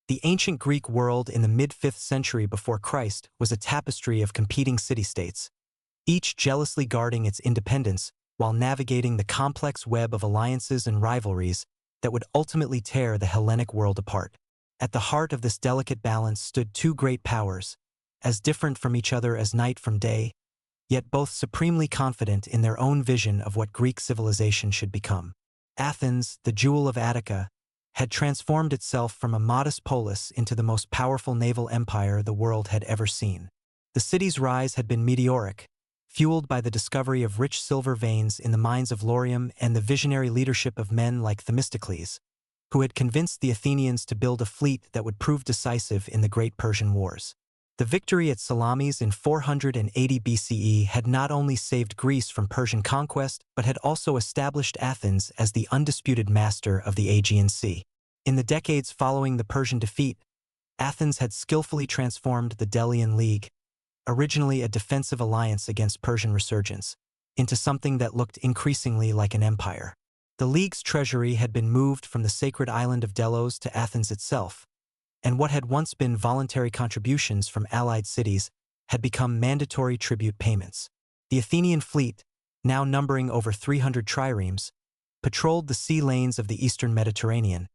The ancient Greek world in the mid-5th century before Christ was a tapestry of competing city-states, each jealously guarding its independence while navigating the complex web of alliances and rivalries that would ultimately tear the Hellenic world apart. At the heart of this delicate balance stood two great powers, as different from each other as night from day, yet both supremely confident in their own vision of what Greek civilization should become. Athens, the jewel of Attica, had transformed itself from a modest polis into the most powerful naval empire the world had ever seen. The city's rise had been meteoric, fueled by the discovery of rich silver veins in the mines of Laurium and the visionary leadership of men like Themistocles, who had convinced the Athenians to build a fleet that would prove decisive in the Great Persian Wars. The victory at Salamis in 480 BCE had not only saved Greece from Persian conquest, but had also established Athens as the undisputed master of the Aegean Sea. In the decades following the Persian defeat, Athens had skillfully transformed the Delian League, originally a defensive alliance against Persian resurgence, into something that looked increasingly like an empire. The League's treasury had been moved from the sacred island of Delos to Athens itself, and what had once been voluntary contributions from allied cities had become mandatory tribute payments. The Athenian fleet, now numbering over 300 triremes, patrolled the sea lanes of the eastern Mediterranean,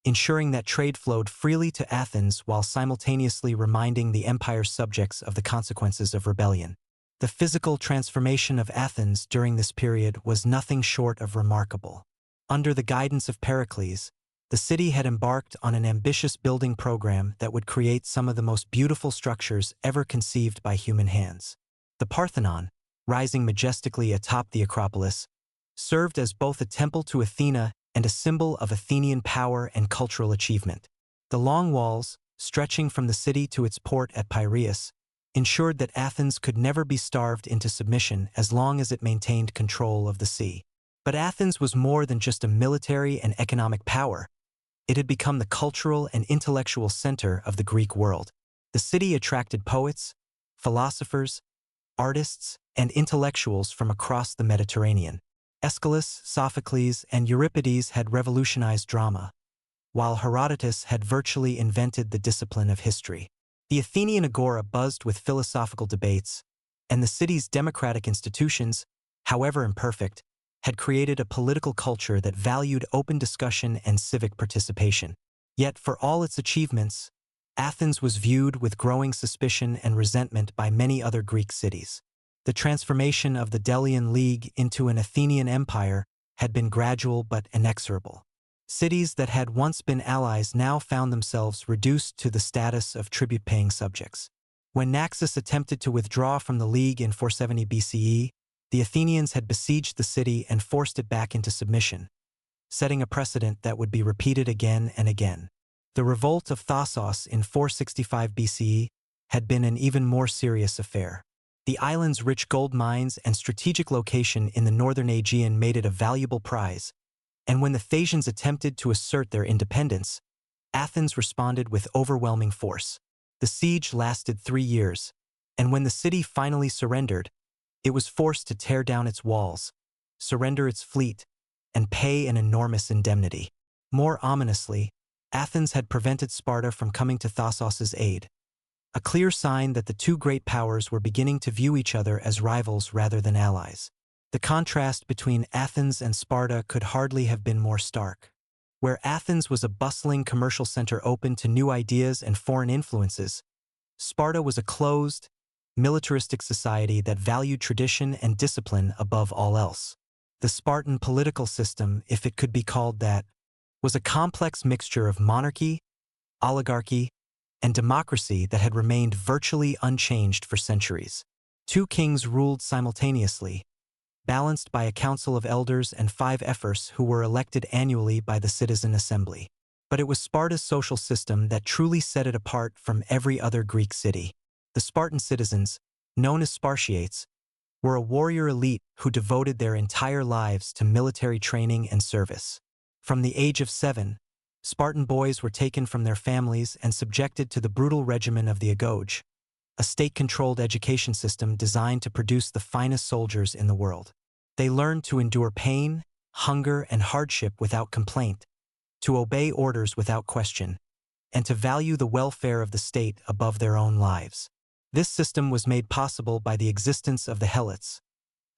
ensuring that trade flowed freely to Athens while simultaneously reminding the empire's subjects of the consequences of rebellion. The physical transformation of Athens during this period was nothing short of remarkable. Under the guidance of Pericles, the city had embarked on an ambitious building program that would create some of the most beautiful structures ever conceived by human hands. The Parthenon, rising majestically atop the Acropolis, served as both a temple to Athena and a symbol of Athenian power and cultural achievement. The long walls, stretching from the city to its port at Piraeus, ensured that Athens could never be starved into submission as long as it maintained control of the sea. But Athens was more than just a military and economic power. It had become the cultural and intellectual center of the Greek world. The city attracted poets, philosophers, artists, and intellectuals from across the Mediterranean. Aeschylus, Sophocles, and Euripides had revolutionized drama, while Herodotus had virtually invented the discipline of history. The Athenian agora buzzed with philosophical debates, and the city's democratic institutions, however imperfect, had created a political culture that valued open discussion and civic participation. Yet, for all its achievements, Athens was viewed with growing suspicion and resentment by many other Greek cities. The transformation of the Delian League into an Athenian empire had been gradual but inexorable. Cities that had once been allies now found themselves reduced to the status of tribute-paying subjects. When Naxos attempted to withdraw from the League in 470 BCE, the Athenians had besieged the city and forced it back into submission, setting a precedent that would be repeated again and again. The revolt of Thassos in 465 BCE had been an even more serious affair. The island's rich gold mines and strategic location in the northern Aegean made it a valuable prize, and when the Thasians attempted to assert their independence, Athens responded with overwhelming force. The siege lasted 3 years, and when the city finally surrendered, it was forced to tear down its walls, surrender its fleet, and pay an enormous indemnity. More ominously, Athens had prevented Sparta from coming to Thassos's aid, a clear sign that the two great powers were beginning to view each other as rivals rather than allies. The contrast between Athens and Sparta could hardly have been more stark. Where Athens was a bustling commercial center open to new ideas and foreign influences, Sparta was a closed, militaristic society that valued tradition and discipline above all else. The Spartan political system, if it could be called that, was a complex mixture of monarchy, oligarchy, and democracy that had remained virtually unchanged for centuries. 2 kings ruled simultaneously, balanced by a council of elders and 5 ephors who were elected annually by the citizen assembly. But it was Sparta's social system that truly set it apart from every other Greek city. The Spartan citizens, known as Spartiates, were a warrior elite who devoted their entire lives to military training and service. From the age of 7, Spartan boys were taken from their families and subjected to the brutal regimen of the agoge, a state-controlled education system designed to produce the finest soldiers in the world. They learned to endure pain, hunger, and hardship without complaint, to obey orders without question, and to value the welfare of the state above their own lives. This system was made possible by the existence of the helots,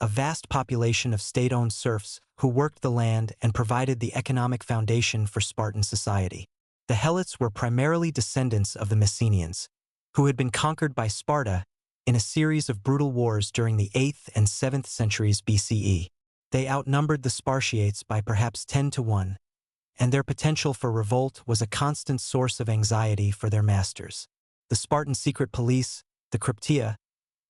a vast population of state-owned serfs who worked the land and provided the economic foundation for Spartan society. The helots were primarily descendants of the Messenians, who had been conquered by Sparta in a series of brutal wars during the 8th and 7th centuries BCE. They outnumbered the Spartiates by perhaps 10 to 1, and their potential for revolt was a constant source of anxiety for their masters. The Spartan secret police, the Cryptia,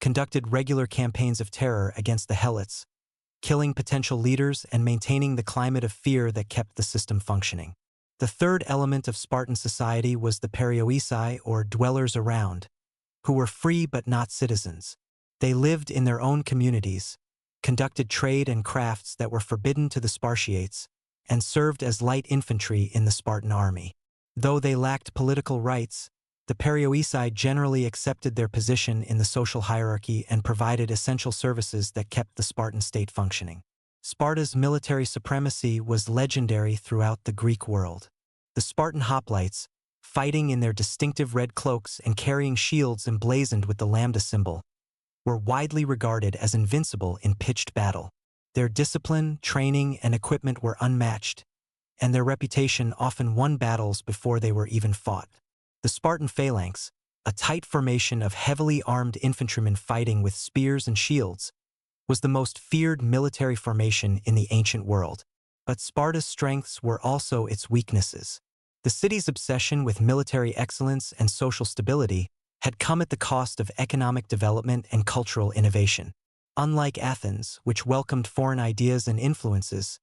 conducted regular campaigns of terror against the helots, killing potential leaders and maintaining the climate of fear that kept the system functioning. The third element of Spartan society was the perioeci, or dwellers around, who were free but not citizens. They lived in their own communities, conducted trade and crafts that were forbidden to the Spartiates, and served as light infantry in the Spartan army. Though they lacked political rights, the perioeci generally accepted their position in the social hierarchy and provided essential services that kept the Spartan state functioning. Sparta's military supremacy was legendary throughout the Greek world. The Spartan hoplites, fighting in their distinctive red cloaks and carrying shields emblazoned with the lambda symbol, were widely regarded as invincible in pitched battle. Their discipline, training, and equipment were unmatched, and their reputation often won battles before they were even fought. The Spartan phalanx, a tight formation of heavily armed infantrymen fighting with spears and shields, was the most feared military formation in the ancient world. But Sparta's strengths were also its weaknesses. The city's obsession with military excellence and social stability had come at the cost of economic development and cultural innovation. Unlike Athens, which welcomed foreign ideas and influences,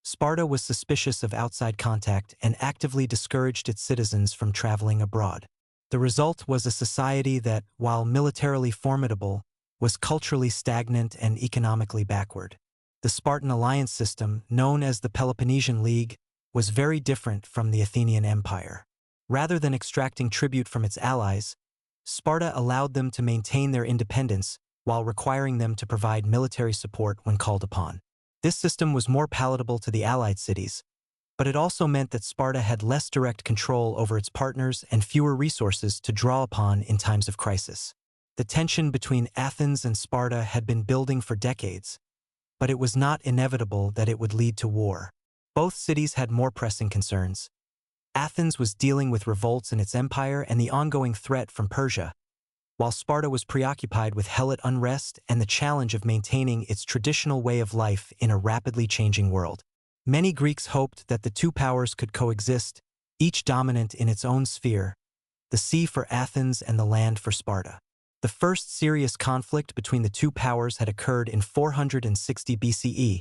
Sparta was suspicious of outside contact and actively discouraged its citizens from traveling abroad. The result was a society that, while militarily formidable, was culturally stagnant and economically backward. The Spartan alliance system, known as the Peloponnesian League, was very different from the Athenian Empire. Rather than extracting tribute from its allies, Sparta allowed them to maintain their independence while requiring them to provide military support when called upon. This system was more palatable to the allied cities, but it also meant that Sparta had less direct control over its partners and fewer resources to draw upon in times of crisis. The tension between Athens and Sparta had been building for decades, but it was not inevitable that it would lead to war. Both cities had more pressing concerns. Athens was dealing with revolts in its empire and the ongoing threat from Persia, while Sparta was preoccupied with helot unrest and the challenge of maintaining its traditional way of life in a rapidly changing world. Many Greeks hoped that the two powers could coexist, each dominant in its own sphere, the sea for Athens and the land for Sparta. The first serious conflict between the two powers had occurred in 460 BCE,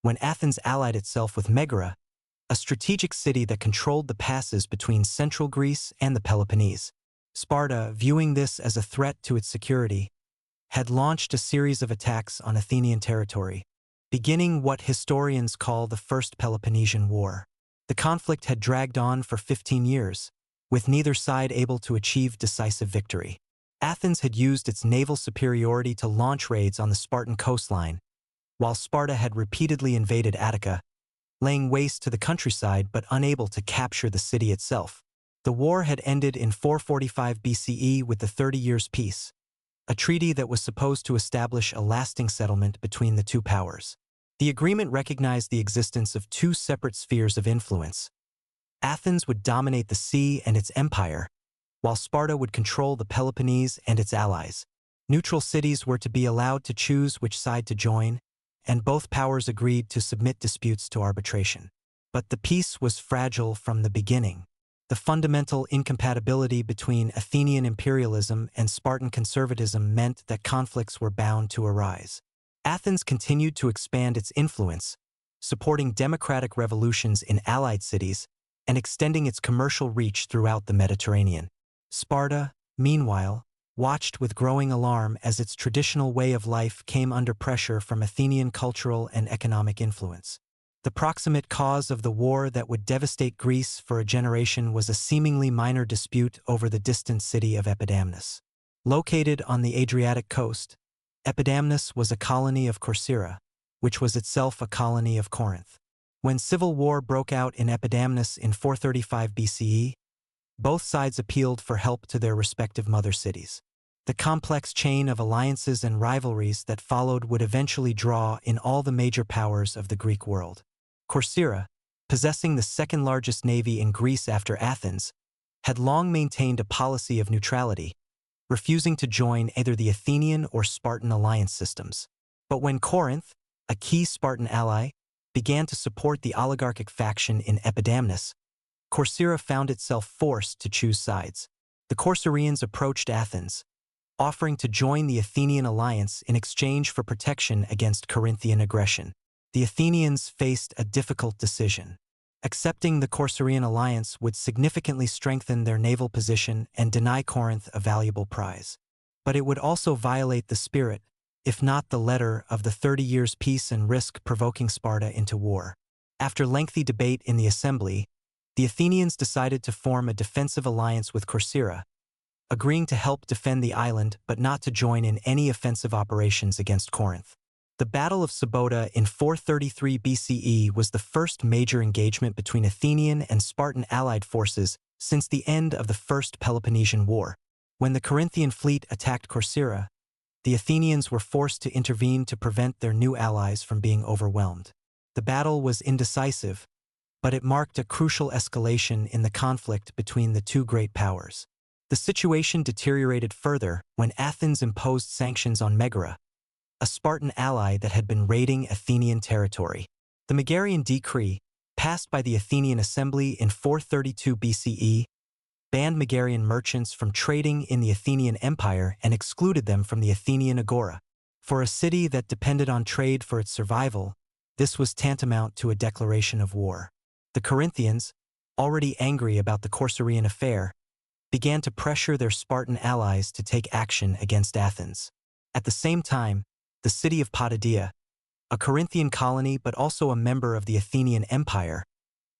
when Athens allied itself with Megara, a strategic city that controlled the passes between central Greece and the Peloponnese. Sparta, viewing this as a threat to its security, had launched a series of attacks on Athenian territory, beginning what historians call the First Peloponnesian War. The conflict had dragged on for 15 years, with neither side able to achieve decisive victory. Athens had used its naval superiority to launch raids on the Spartan coastline, while Sparta had repeatedly invaded Attica, laying waste to the countryside but unable to capture the city itself. The war had ended in 445 BCE with the 30 Years' Peace, a treaty that was supposed to establish a lasting settlement between the two powers. The agreement recognized the existence of two separate spheres of influence. Athens would dominate the sea and its empire, while Sparta would control the Peloponnese and its allies. Neutral cities were to be allowed to choose which side to join, and both powers agreed to submit disputes to arbitration. But the peace was fragile from the beginning. The fundamental incompatibility between Athenian imperialism and Spartan conservatism meant that conflicts were bound to arise. Athens continued to expand its influence, supporting democratic revolutions in allied cities and extending its commercial reach throughout the Mediterranean. Sparta, meanwhile, watched with growing alarm as its traditional way of life came under pressure from Athenian cultural and economic influence. The proximate cause of the war that would devastate Greece for a generation was a seemingly minor dispute over the distant city of Epidamnus. Located on the Adriatic coast, Epidamnus was a colony of Corcyra, which was itself a colony of Corinth. When civil war broke out in Epidamnus in 435 BCE, Both sides appealed for help to their respective mother cities. The complex chain of alliances and rivalries that followed would eventually draw in all the major powers of the Greek world. Corcyra, possessing the second-largest navy in Greece after Athens, had long maintained a policy of neutrality, refusing to join either the Athenian or Spartan alliance systems. But when Corinth, a key Spartan ally, began to support the oligarchic faction in Epidamnus, Corcyra found itself forced to choose sides. The Corcyrians approached Athens, offering to join the Athenian alliance in exchange for protection against Corinthian aggression. The Athenians faced a difficult decision. Accepting the Corcyrian alliance would significantly strengthen their naval position and deny Corinth a valuable prize. But it would also violate the spirit, if not the letter, of the 30 years' peace and risk provoking Sparta into war. After lengthy debate in the assembly, the Athenians decided to form a defensive alliance with Corcyra, agreeing to help defend the island but not to join in any offensive operations against Corinth. The Battle of Sabota in 433 BCE was the first major engagement between Athenian and Spartan allied forces since the end of the First Peloponnesian War. When the Corinthian fleet attacked Corcyra, the Athenians were forced to intervene to prevent their new allies from being overwhelmed. The battle was indecisive, but it marked a crucial escalation in the conflict between the two great powers. The situation deteriorated further when Athens imposed sanctions on Megara, a Spartan ally that had been raiding Athenian territory. The Megarian decree, passed by the Athenian assembly in 432 BCE, banned Megarian merchants from trading in the Athenian Empire and excluded them from the Athenian agora. For a city that depended on trade for its survival, this was tantamount to a declaration of war. The Corinthians, already angry about the Corcyrian affair, began to pressure their Spartan allies to take action against Athens. At the same time, the city of Potidaea, a Corinthian colony but also a member of the Athenian Empire,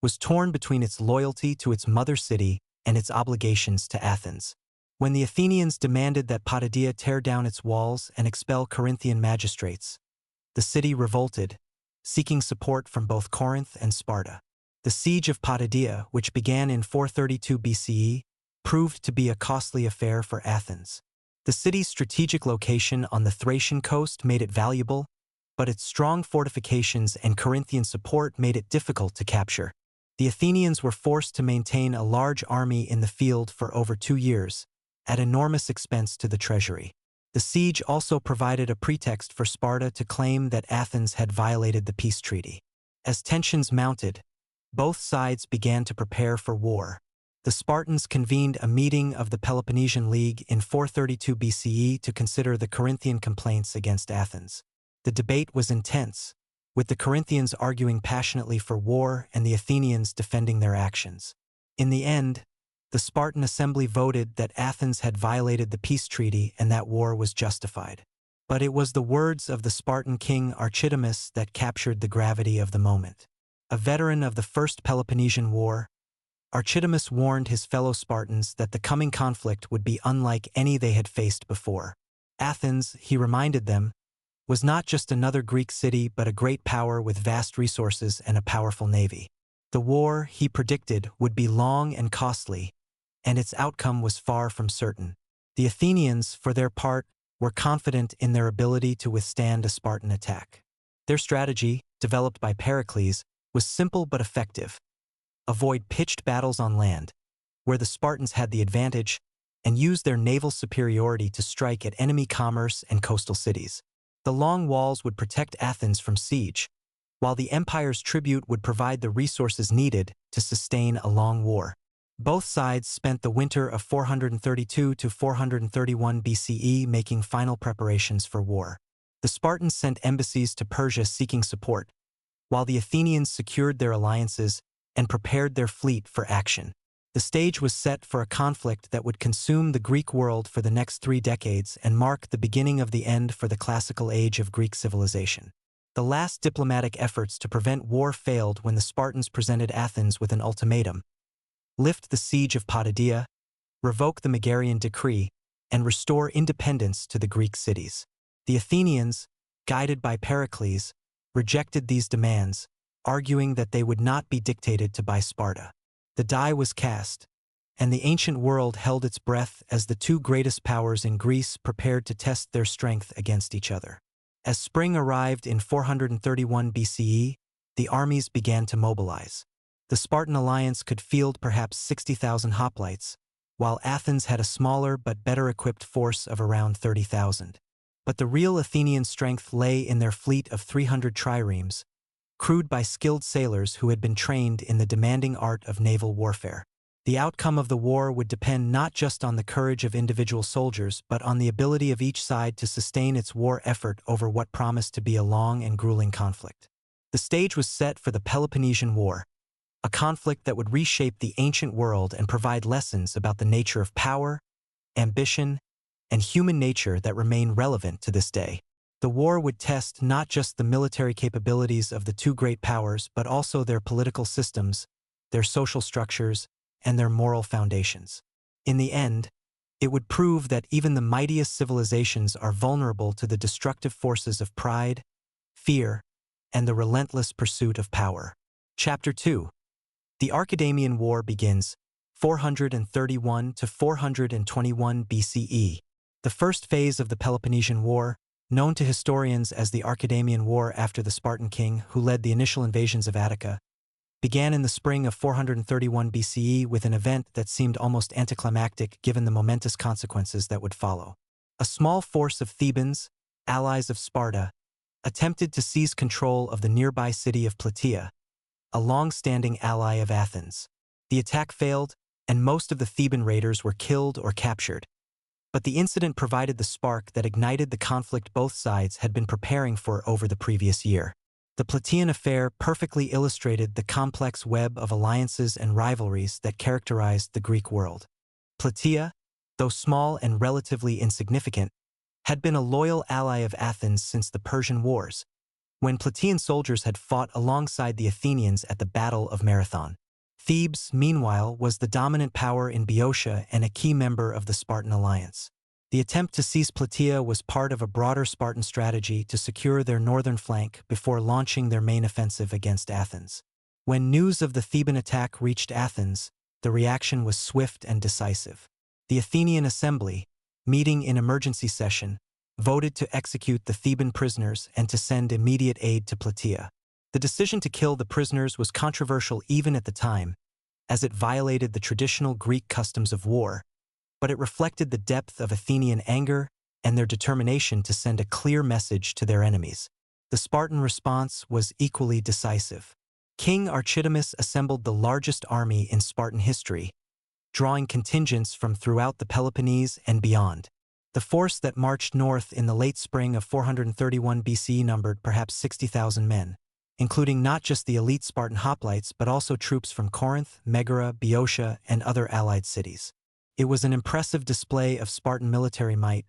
was torn between its loyalty to its mother city and its obligations to Athens. When the Athenians demanded that Potidaea tear down its walls and expel Corinthian magistrates, the city revolted, seeking support from both Corinth and Sparta. The siege of Potidaea, which began in 432 BCE, proved to be a costly affair for Athens. The city's strategic location on the Thracian coast made it valuable, but its strong fortifications and Corinthian support made it difficult to capture. The Athenians were forced to maintain a large army in the field for over 2 years, at enormous expense to the treasury. The siege also provided a pretext for Sparta to claim that Athens had violated the peace treaty. As tensions mounted, both sides began to prepare for war. The Spartans convened a meeting of the Peloponnesian League in 432 BCE to consider the Corinthian complaints against Athens. The debate was intense, with the Corinthians arguing passionately for war and the Athenians defending their actions. In the end, the Spartan assembly voted that Athens had violated the peace treaty and that war was justified. But it was the words of the Spartan king Archidamus that captured the gravity of the moment. A veteran of the First Peloponnesian War, Archidamus warned his fellow Spartans that the coming conflict would be unlike any they had faced before. Athens, he reminded them, was not just another Greek city but a great power with vast resources and a powerful navy. The war, he predicted, would be long and costly, and its outcome was far from certain. The Athenians, for their part, were confident in their ability to withstand a Spartan attack. Their strategy, developed by Pericles, was simple but effective. Avoid pitched battles on land, where the Spartans had the advantage, and use their naval superiority to strike at enemy commerce and coastal cities. The long walls would protect Athens from siege, while the empire's tribute would provide the resources needed to sustain a long war. Both sides spent the winter of 432 to 431 BCE making final preparations for war. The Spartans sent embassies to Persia seeking support, while the Athenians secured their alliances and prepared their fleet for action. The stage was set for a conflict that would consume the Greek world for the next 3 decades and mark the beginning of the end for the classical age of Greek civilization. The last diplomatic efforts to prevent war failed when the Spartans presented Athens with an ultimatum: lift the siege of Potidaea, revoke the Megarian decree, and restore independence to the Greek cities. The Athenians, guided by Pericles, rejected these demands, arguing that they would not be dictated to by Sparta. The die was cast, and the ancient world held its breath as the two greatest powers in Greece prepared to test their strength against each other. As spring arrived in 431 BCE, the armies began to mobilize. The Spartan alliance could field perhaps 60,000 hoplites, while Athens had a smaller but better-equipped force of around 30,000. But the real Athenian strength lay in their fleet of 300 triremes, crewed by skilled sailors who had been trained in the demanding art of naval warfare. The outcome of the war would depend not just on the courage of individual soldiers but on the ability of each side to sustain its war effort over what promised to be a long and grueling conflict. The stage was set for the Peloponnesian War, a conflict that would reshape the ancient world and provide lessons about the nature of power, ambition, and human nature that remain relevant to this day. The war would test not just the military capabilities of the two great powers but also their political systems, their social structures, and their moral foundations. In the end, it would prove that even the mightiest civilizations are vulnerable to the destructive forces of pride, fear, and the relentless pursuit of power. Chapter 2. The Academies War begins, 431 to 421 BCE. The first phase of the Peloponnesian War, known to historians as the Academies War after the Spartan king who led the initial invasions of Attica, began in the spring of 431 BCE with an event that seemed almost anticlimactic given the momentous consequences that would follow. A small force of Thebans, allies of Sparta, attempted to seize control of the nearby city of Plataea, a long-standing ally of Athens. The attack failed, and most of the Theban raiders were killed or captured. But the incident provided the spark that ignited the conflict both sides had been preparing for over the previous year. The Plataean affair perfectly illustrated the complex web of alliances and rivalries that characterized the Greek world. Plataea, though small and relatively insignificant, had been a loyal ally of Athens since the Persian Wars, when Plataean soldiers had fought alongside the Athenians at the Battle of Marathon. Thebes, meanwhile, was the dominant power in Boeotia and a key member of the Spartan alliance. The attempt to seize Plataea was part of a broader Spartan strategy to secure their northern flank before launching their main offensive against Athens. When news of the Theban attack reached Athens, the reaction was swift and decisive. The Athenian assembly, meeting in emergency session, voted to execute the Theban prisoners and to send immediate aid to Plataea. The decision to kill the prisoners was controversial even at the time, as it violated the traditional Greek customs of war, but it reflected the depth of Athenian anger and their determination to send a clear message to their enemies. The Spartan response was equally decisive. King Archidamus assembled the largest army in Spartan history, drawing contingents from throughout the Peloponnese and beyond. The force that marched north in the late spring of 431 BCE numbered perhaps 60,000 men, including not just the elite Spartan hoplites but also troops from Corinth, Megara, Boeotia, and other allied cities. It was an impressive display of Spartan military might,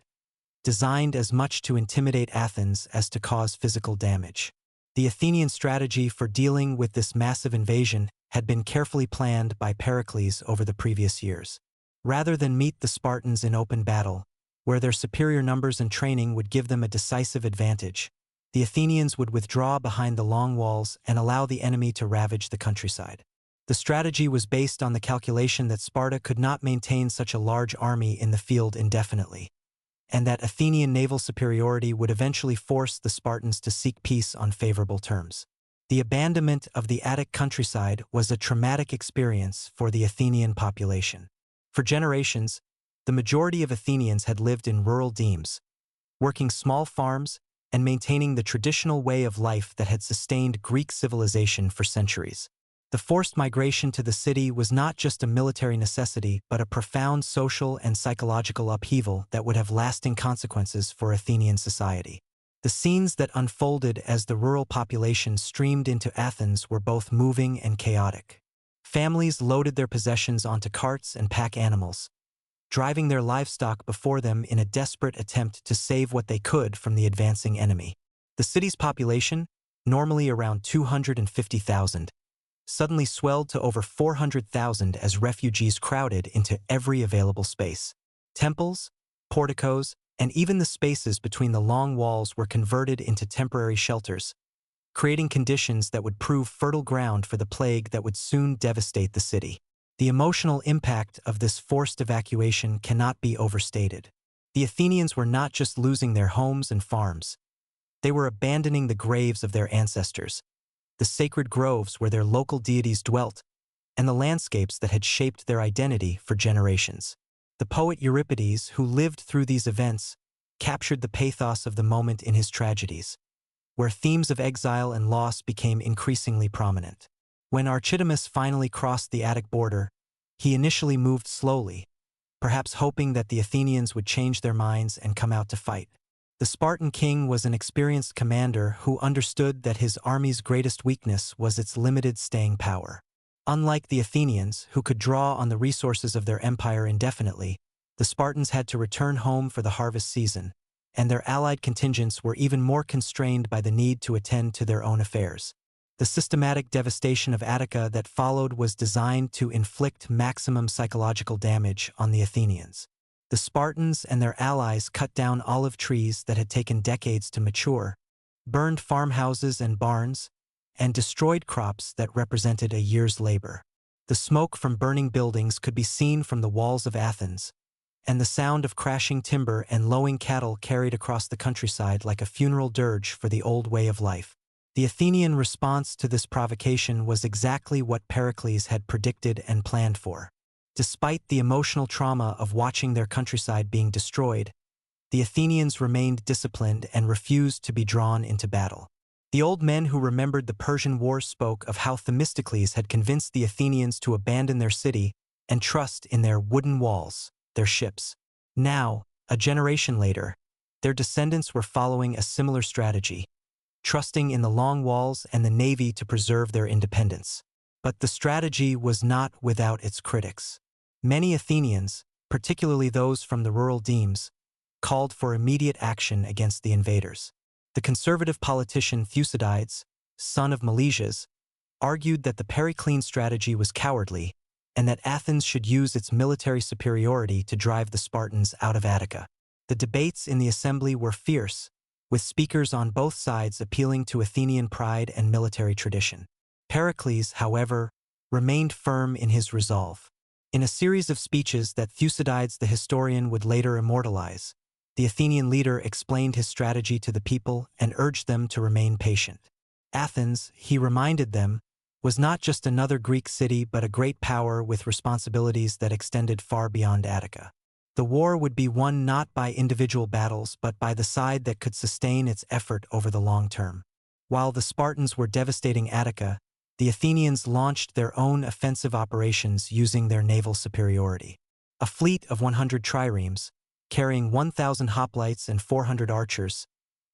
designed as much to intimidate Athens as to cause physical damage. The Athenian strategy for dealing with this massive invasion had been carefully planned by Pericles over the previous years. Rather than meet the Spartans in open battle, where their superior numbers and training would give them a decisive advantage, the Athenians would withdraw behind the long walls and allow the enemy to ravage the countryside. The strategy was based on the calculation that Sparta could not maintain such a large army in the field indefinitely, and that Athenian naval superiority would eventually force the Spartans to seek peace on favorable terms. The abandonment of the Attic countryside was a traumatic experience for the Athenian population. For generations, the majority of Athenians had lived in rural demes, working small farms and maintaining the traditional way of life that had sustained Greek civilization for centuries. The forced migration to the city was not just a military necessity but a profound social and psychological upheaval that would have lasting consequences for Athenian society. The scenes that unfolded as the rural population streamed into Athens were both moving and chaotic. Families loaded their possessions onto carts and pack animals, driving their livestock before them in a desperate attempt to save what they could from the advancing enemy. The city's population, normally around 250,000, suddenly swelled to over 400,000 as refugees crowded into every available space. Temples, porticos, and even the spaces between the long walls were converted into temporary shelters, creating conditions that would prove fertile ground for the plague that would soon devastate the city. The emotional impact of this forced evacuation cannot be overstated. The Athenians were not just losing their homes and farms. They were abandoning the graves of their ancestors, the sacred groves where their local deities dwelt, and the landscapes that had shaped their identity for generations. The poet Euripides, who lived through these events, captured the pathos of the moment in his tragedies, where themes of exile and loss became increasingly prominent. When Archidamus finally crossed the Attic border, he initially moved slowly, perhaps hoping that the Athenians would change their minds and come out to fight. The Spartan king was an experienced commander who understood that his army's greatest weakness was its limited staying power. Unlike the Athenians, who could draw on the resources of their empire indefinitely, the Spartans had to return home for the harvest season, and their allied contingents were even more constrained by the need to attend to their own affairs. The systematic devastation of Attica that followed was designed to inflict maximum psychological damage on the Athenians. The Spartans and their allies cut down olive trees that had taken decades to mature, burned farmhouses and barns, and destroyed crops that represented a year's labor. The smoke from burning buildings could be seen from the walls of Athens, and the sound of crashing timber and lowing cattle carried across the countryside like a funeral dirge for the old way of life. The Athenian response to this provocation was exactly what Pericles had predicted and planned for. Despite the emotional trauma of watching their countryside being destroyed, the Athenians remained disciplined and refused to be drawn into battle. The old men who remembered the Persian War spoke of how Themistocles had convinced the Athenians to abandon their city and trust in their wooden walls, their ships. Now, a generation later, their descendants were following a similar strategy, trusting in the long walls and the navy to preserve their independence. But the strategy was not without its critics. Many Athenians, particularly those from the rural demes, called for immediate action against the invaders. The conservative politician Thucydides, son of Milesius, argued that the Periclean strategy was cowardly and that Athens should use its military superiority to drive the Spartans out of Attica. The debates in the assembly were fierce, with speakers on both sides appealing to Athenian pride and military tradition. Pericles, however, remained firm in his resolve. In a series of speeches that Thucydides the historian would later immortalize, the Athenian leader explained his strategy to the people and urged them to remain patient. Athens, he reminded them, was not just another Greek city but a great power with responsibilities that extended far beyond Attica. The war would be won not by individual battles but by the side that could sustain its effort over the long term. While the Spartans were devastating Attica, the Athenians launched their own offensive operations using their naval superiority. A fleet of 100 triremes, carrying 1,000 hoplites and 400 archers,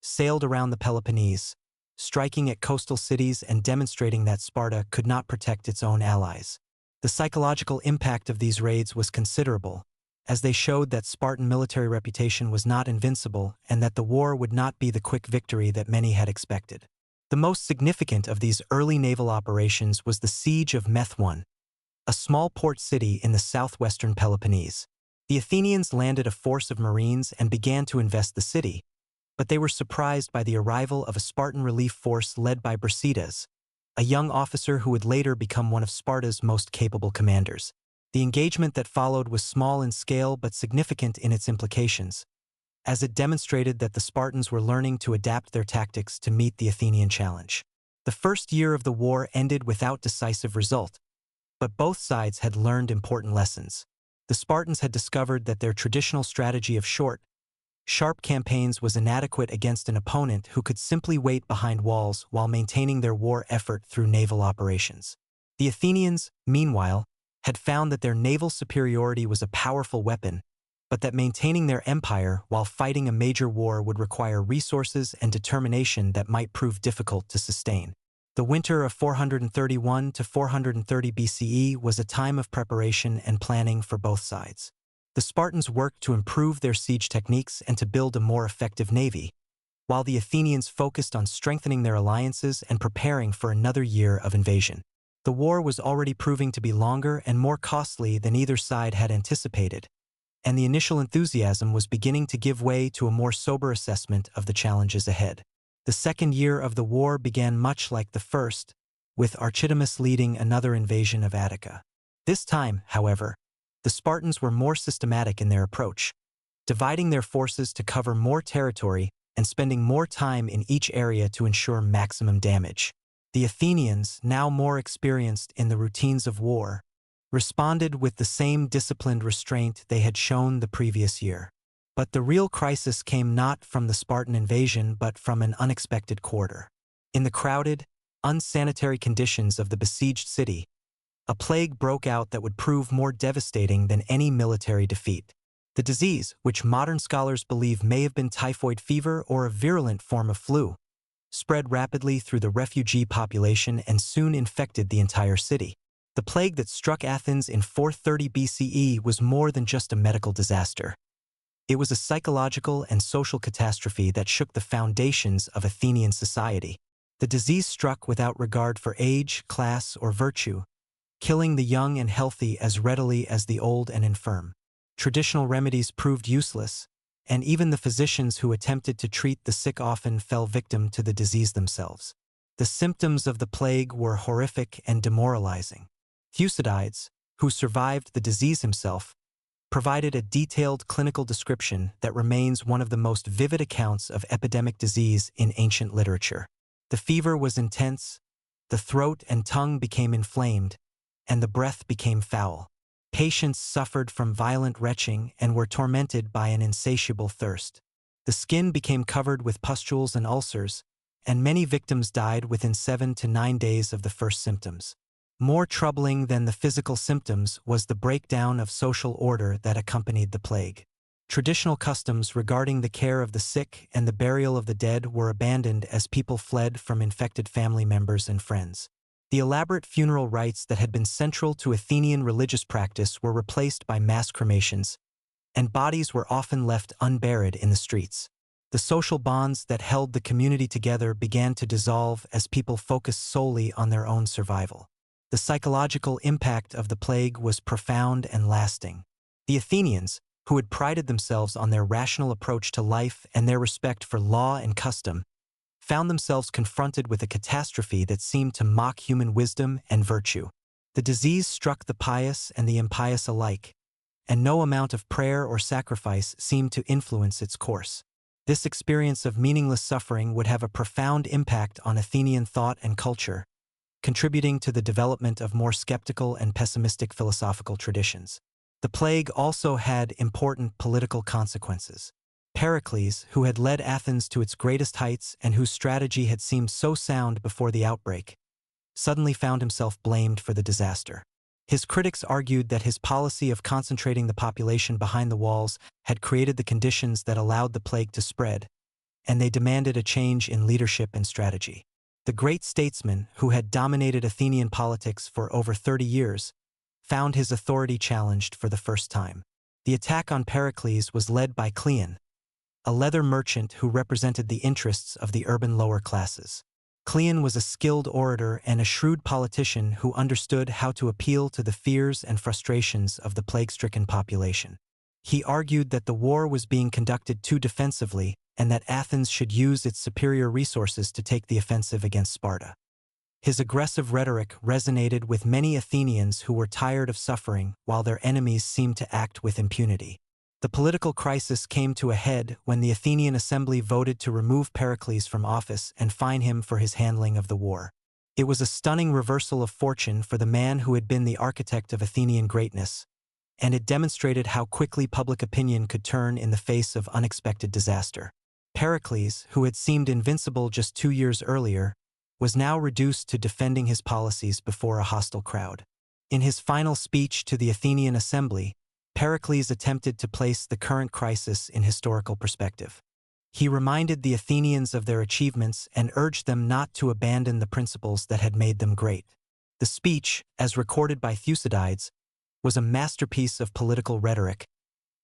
sailed around the Peloponnese, striking at coastal cities and demonstrating that Sparta could not protect its own allies. The psychological impact of these raids was considerable, as they showed that Spartan military reputation was not invincible and that the war would not be the quick victory that many had expected. The most significant of these early naval operations was the siege of Methone, a small port city in the southwestern Peloponnese. The Athenians landed a force of marines and began to invest the city, but they were surprised by the arrival of a Spartan relief force led by Brasidas, a young officer who would later become one of Sparta's most capable commanders. The engagement that followed was small in scale but significant in its implications, as it demonstrated that the Spartans were learning to adapt their tactics to meet the Athenian challenge. The first year of the war ended without decisive result, but both sides had learned important lessons. The Spartans had discovered that their traditional strategy of short, sharp campaigns was inadequate against an opponent who could simply wait behind walls while maintaining their war effort through naval operations. The Athenians, meanwhile, had found that their naval superiority was a powerful weapon, but that maintaining their empire while fighting a major war would require resources and determination that might prove difficult to sustain. The winter of 431 to 430 BCE was a time of preparation and planning for both sides. The Spartans worked to improve their siege techniques and to build a more effective navy, while the Athenians focused on strengthening their alliances and preparing for another year of invasion. The war was already proving to be longer and more costly than either side had anticipated, and the initial enthusiasm was beginning to give way to a more sober assessment of the challenges ahead. The second year of the war began much like the first, with Archidamus leading another invasion of Attica. This time, however, the Spartans were more systematic in their approach, dividing their forces to cover more territory and spending more time in each area to ensure maximum damage. The Athenians, now more experienced in the routines of war, responded with the same disciplined restraint they had shown the previous year. But the real crisis came not from the Spartan invasion but from an unexpected quarter. In the crowded, unsanitary conditions of the besieged city, a plague broke out that would prove more devastating than any military defeat. The disease, which modern scholars believe may have been typhoid fever or a virulent form of flu, spread rapidly through the refugee population and soon infected the entire city. The plague that struck Athens in 430 BCE was more than just a medical disaster. It was a psychological and social catastrophe that shook the foundations of Athenian society. The disease struck without regard for age, class, or virtue, killing the young and healthy as readily as the old and infirm. Traditional remedies proved useless, and even the physicians who attempted to treat the sick often fell victim to the disease themselves. The symptoms of the plague were horrific and demoralizing. Thucydides, who survived the disease himself, provided a detailed clinical description that remains one of the most vivid accounts of epidemic disease in ancient literature. The fever was intense, the throat and tongue became inflamed, and the breath became foul. Patients suffered from violent retching and were tormented by an insatiable thirst. The skin became covered with pustules and ulcers, and many victims died within 7 to 9 days of the first symptoms. More troubling than the physical symptoms was the breakdown of social order that accompanied the plague. Traditional customs regarding the care of the sick and the burial of the dead were abandoned as people fled from infected family members and friends. The elaborate funeral rites that had been central to Athenian religious practice were replaced by mass cremations, and bodies were often left unburied in the streets. The social bonds that held the community together began to dissolve as people focused solely on their own survival. The psychological impact of the plague was profound and lasting. The Athenians, who had prided themselves on their rational approach to life and their respect for law and custom, found themselves confronted with a catastrophe that seemed to mock human wisdom and virtue. The disease struck the pious and the impious alike, and no amount of prayer or sacrifice seemed to influence its course. This experience of meaningless suffering would have a profound impact on Athenian thought and culture, contributing to the development of more skeptical and pessimistic philosophical traditions. The plague also had important political consequences. Pericles, who had led Athens to its greatest heights and whose strategy had seemed so sound before the outbreak, suddenly found himself blamed for the disaster. His critics argued that his policy of concentrating the population behind the walls had created the conditions that allowed the plague to spread, and they demanded a change in leadership and strategy. The great statesman, who had dominated Athenian politics for over 30 years, found his authority challenged for the first time. The attack on Pericles was led by Cleon, a leather merchant who represented the interests of the urban lower classes. Cleon was a skilled orator and a shrewd politician who understood how to appeal to the fears and frustrations of the plague-stricken population. He argued that the war was being conducted too defensively and that Athens should use its superior resources to take the offensive against Sparta. His aggressive rhetoric resonated with many Athenians who were tired of suffering while their enemies seemed to act with impunity. The political crisis came to a head when the Athenian assembly voted to remove Pericles from office and fine him for his handling of the war. It was a stunning reversal of fortune for the man who had been the architect of Athenian greatness, and it demonstrated how quickly public opinion could turn in the face of unexpected disaster. Pericles, who had seemed invincible just 2 years earlier, was now reduced to defending his policies before a hostile crowd. In his final speech to the Athenian assembly, Pericles attempted to place the current crisis in historical perspective. He reminded the Athenians of their achievements and urged them not to abandon the principles that had made them great. The speech, as recorded by Thucydides, was a masterpiece of political rhetoric,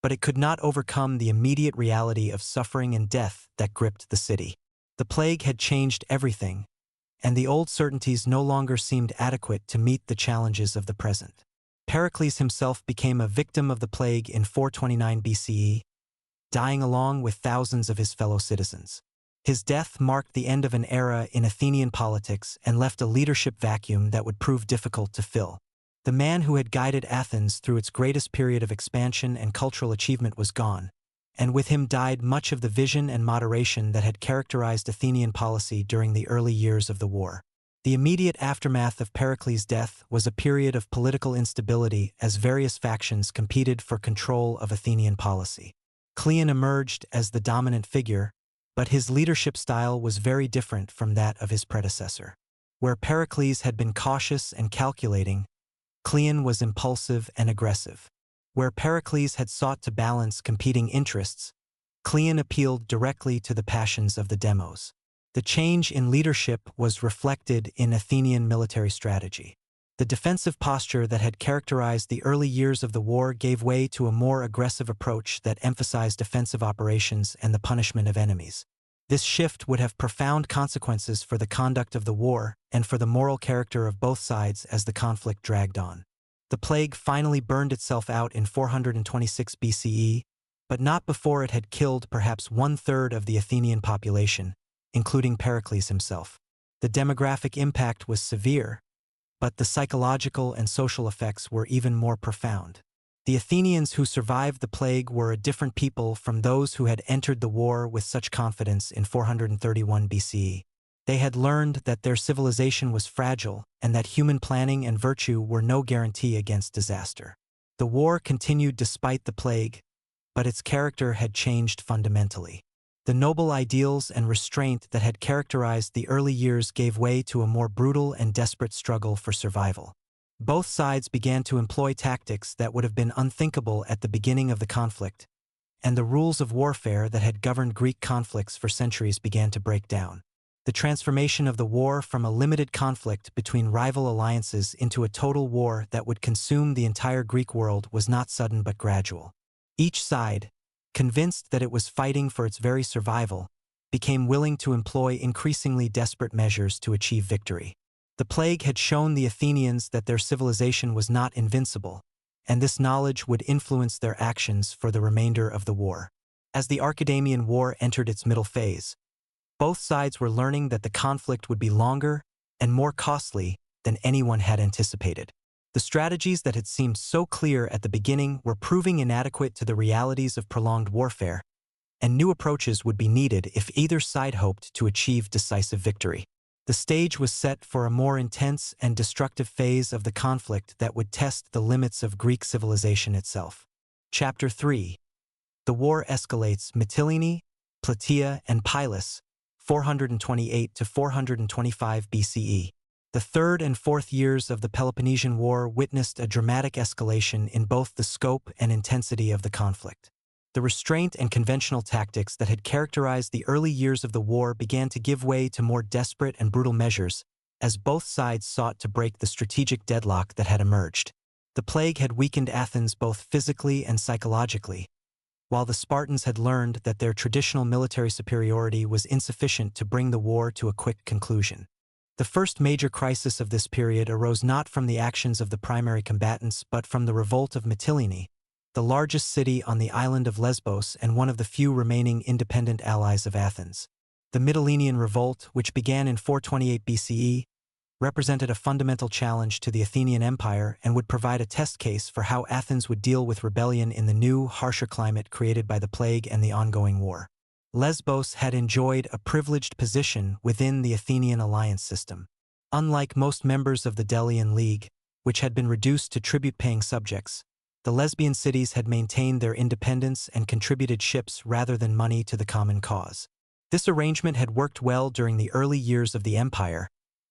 but it could not overcome the immediate reality of suffering and death that gripped the city. The plague had changed everything, and the old certainties no longer seemed adequate to meet the challenges of the present. Pericles himself became a victim of the plague in 429 BCE, dying along with thousands of his fellow citizens. His death marked the end of an era in Athenian politics and left a leadership vacuum that would prove difficult to fill. The man who had guided Athens through its greatest period of expansion and cultural achievement was gone, and with him died much of the vision and moderation that had characterized Athenian policy during the early years of the war. The immediate aftermath of Pericles' death was a period of political instability as various factions competed for control of Athenian policy. Cleon emerged as the dominant figure, but his leadership style was very different from that of his predecessor. Where Pericles had been cautious and calculating, Cleon was impulsive and aggressive. Where Pericles had sought to balance competing interests, Cleon appealed directly to the passions of the demos. The change in leadership was reflected in Athenian military strategy. The defensive posture that had characterized the early years of the war gave way to a more aggressive approach that emphasized offensive operations and the punishment of enemies. This shift would have profound consequences for the conduct of the war and for the moral character of both sides as the conflict dragged on. The plague finally burned itself out in 426 BCE, but not before it had killed perhaps 1/3 of the Athenian population, including Pericles himself. The demographic impact was severe, but the psychological and social effects were even more profound. The Athenians who survived the plague were a different people from those who had entered the war with such confidence in 431 BCE. They had learned that their civilization was fragile and that human planning and virtue were no guarantee against disaster. The war continued despite the plague, but its character had changed fundamentally. The noble ideals and restraint that had characterized the early years gave way to a more brutal and desperate struggle for survival. Both sides began to employ tactics that would have been unthinkable at the beginning of the conflict, and the rules of warfare that had governed Greek conflicts for centuries began to break down. The transformation of the war from a limited conflict between rival alliances into a total war that would consume the entire Greek world was not sudden but gradual. Each side, convinced that it was fighting for its very survival, became willing to employ increasingly desperate measures to achieve victory. The plague had shown the Athenians that their civilization was not invincible, and this knowledge would influence their actions for the remainder of the war. As the Carthaginian War entered its middle phase, both sides were learning that the conflict would be longer and more costly than anyone had anticipated. The strategies that had seemed so clear at the beginning were proving inadequate to the realities of prolonged warfare, and new approaches would be needed if either side hoped to achieve decisive victory. The stage was set for a more intense and destructive phase of the conflict that would test the limits of Greek civilization itself. Chapter 3. The war escalates. Mytilene, Plataea, and Pylos, 428 to 425 BCE. The third and fourth years of the Peloponnesian War witnessed a dramatic escalation in both the scope and intensity of the conflict. The restraint and conventional tactics that had characterized the early years of the war began to give way to more desperate and brutal measures as both sides sought to break the strategic deadlock that had emerged. The plague had weakened Athens both physically and psychologically, while the Spartans had learned that their traditional military superiority was insufficient to bring the war to a quick conclusion. The first major crisis of this period arose not from the actions of the primary combatants but from the revolt of Mytilene, the largest city on the island of Lesbos and one of the few remaining independent allies of Athens. The Mytilenean revolt, which began in 428 BCE, represented a fundamental challenge to the Athenian Empire and would provide a test case for how Athens would deal with rebellion in the new, harsher climate created by the plague and the ongoing war. Lesbos had enjoyed a privileged position within the Athenian alliance system. Unlike most members of the Delian League, which had been reduced to tribute-paying subjects, the Lesbian cities had maintained their independence and contributed ships rather than money to the common cause. This arrangement had worked well during the early years of the empire,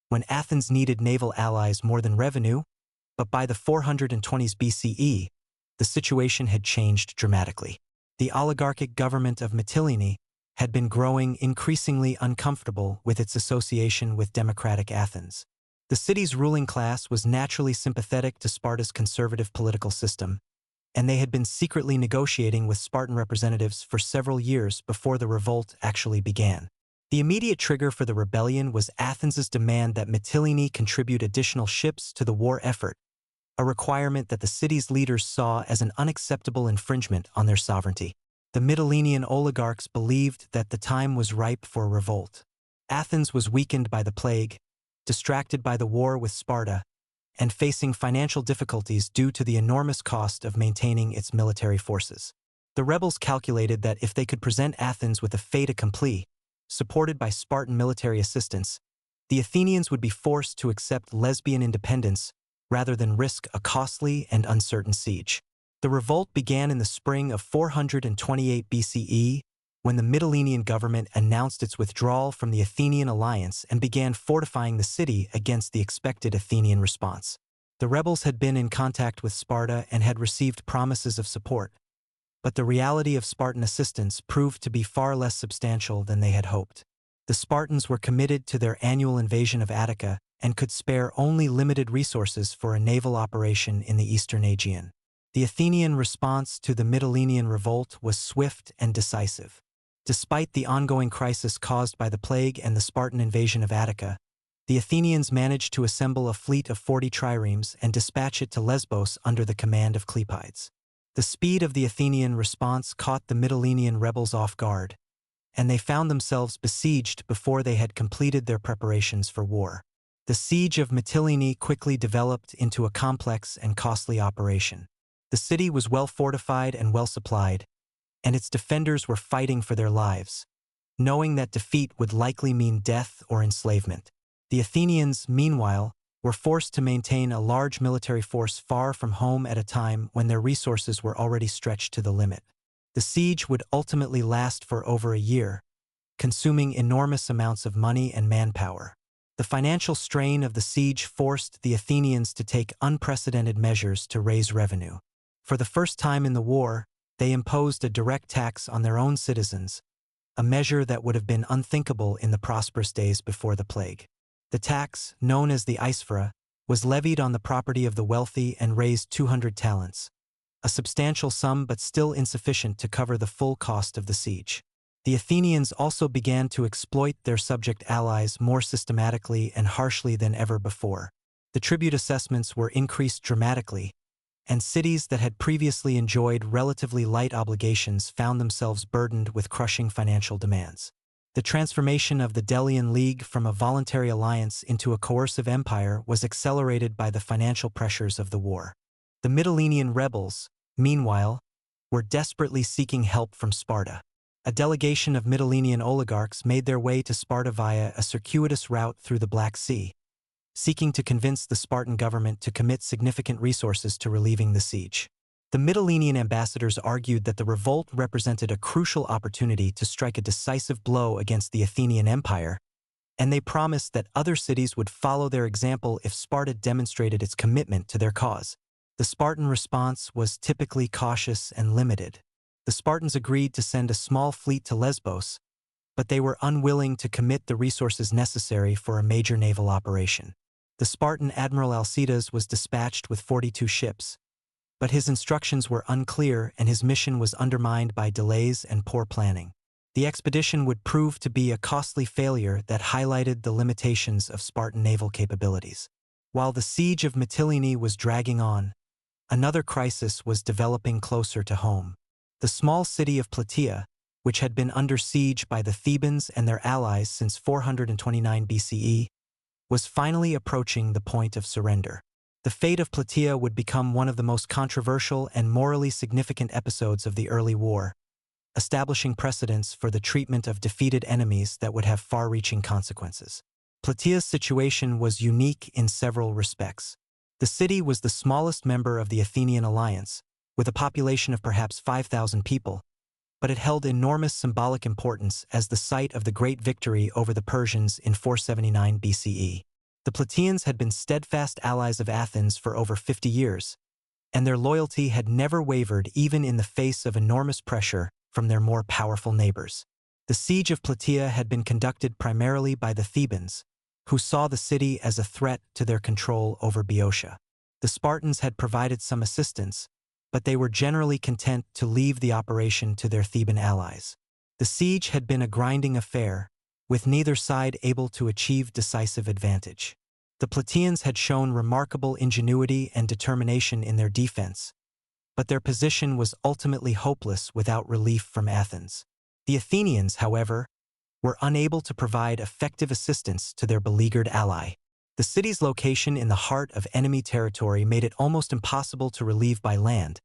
when Athens needed naval allies more than revenue, but by the 420s BCE, the situation had changed dramatically. The oligarchic government of Mytilene had been growing increasingly uncomfortable with its association with democratic Athens. The city's ruling class was naturally sympathetic to Sparta's conservative political system, and they had been secretly negotiating with Spartan representatives for several years before the revolt actually began. The immediate trigger for the rebellion was Athens's demand that Mytilene contribute additional ships to the war effort, a requirement that the city's leaders saw as an unacceptable infringement on their sovereignty. The Mytilenean oligarchs believed that the time was ripe for a revolt. Athens was weakened by the plague, distracted by the war with Sparta, and facing financial difficulties due to the enormous cost of maintaining its military forces. The rebels calculated that if they could present Athens with a fait accompli, supported by Spartan military assistance, the Athenians would be forced to accept Lesbian independence rather than risk a costly and uncertain siege. The revolt began in the spring of 428 BCE, when the Mytilenean government announced its withdrawal from the Athenian alliance and began fortifying the city against the expected Athenian response. The rebels had been in contact with Sparta and had received promises of support, but the reality of Spartan assistance proved to be far less substantial than they had hoped. The Spartans were committed to their annual invasion of Attica and could spare only limited resources for a naval operation in the eastern Aegean. The Athenian response to the Mytilenean revolt was swift and decisive. Despite the ongoing crisis caused by the plague and the Spartan invasion of Attica, the Athenians managed to assemble a fleet of 40 triremes and dispatch it to Lesbos under the command of Clepides. The speed of the Athenian response caught the Mytilenean rebels off guard, and they found themselves besieged before they had completed their preparations for war. The siege of Mytilene quickly developed into a complex and costly operation. The city was well fortified and well supplied, and its defenders were fighting for their lives, knowing that defeat would likely mean death or enslavement. The Athenians, meanwhile, were forced to maintain a large military force far from home at a time when their resources were already stretched to the limit. The siege would ultimately last for over a year, consuming enormous amounts of money and manpower. The financial strain of the siege forced the Athenians to take unprecedented measures to raise revenue. For the first time in the war, they imposed a direct tax on their own citizens, a measure that would have been unthinkable in the prosperous days before the plague. The tax, known as the eisphora, was levied on the property of the wealthy and raised 200 talents, a substantial sum but still insufficient to cover the full cost of the siege. The Athenians also began to exploit their subject allies more systematically and harshly than ever before. The tribute assessments were increased dramatically, and cities that had previously enjoyed relatively light obligations found themselves burdened with crushing financial demands. The transformation of the Delian League from a voluntary alliance into a coercive empire was accelerated by the financial pressures of the war. The Mytilenean rebels, meanwhile, were desperately seeking help from Sparta. A delegation of Mytilenean oligarchs made their way to Sparta via a circuitous route through the Black Sea, seeking to convince the Spartan government to commit significant resources to relieving the siege. The Mytilenean ambassadors argued that the revolt represented a crucial opportunity to strike a decisive blow against the Athenian Empire, and they promised that other cities would follow their example if Sparta demonstrated its commitment to their cause. The Spartan response was typically cautious and limited. The Spartans agreed to send a small fleet to Lesbos, but they were unwilling to commit the resources necessary for a major naval operation. The Spartan Admiral Alcidas was dispatched with 42 ships, but his instructions were unclear and his mission was undermined by delays and poor planning. The expedition would prove to be a costly failure that highlighted the limitations of Spartan naval capabilities. While the siege of Mytilene was dragging on, another crisis was developing closer to home. The small city of Plataea, which had been under siege by the Thebans and their allies since 429 BCE, was finally approaching the point of surrender. The fate of Plataea would become one of the most controversial and morally significant episodes of the early war, establishing precedents for the treatment of defeated enemies that would have far-reaching consequences. Plataea's situation was unique in several respects. The city was the smallest member of the Athenian alliance, with a population of perhaps 5,000 people, but it held enormous symbolic importance as the site of the great victory over the Persians in 479 BCE. The Plataeans had been steadfast allies of Athens for over 50 years, and their loyalty had never wavered even in the face of enormous pressure from their more powerful neighbors. The siege of Plataea had been conducted primarily by the Thebans, who saw the city as a threat to their control over Boeotia. The Spartans had provided some assistance, but they were generally content to leave the operation to their Theban allies. The siege had been a grinding affair, with neither side able to achieve decisive advantage. The Plataeans had shown remarkable ingenuity and determination in their defense, but their position was ultimately hopeless without relief from Athens. The Athenians, however, were unable to provide effective assistance to their beleaguered ally. The city's location in the heart of enemy territory made it almost impossible to relieve by land,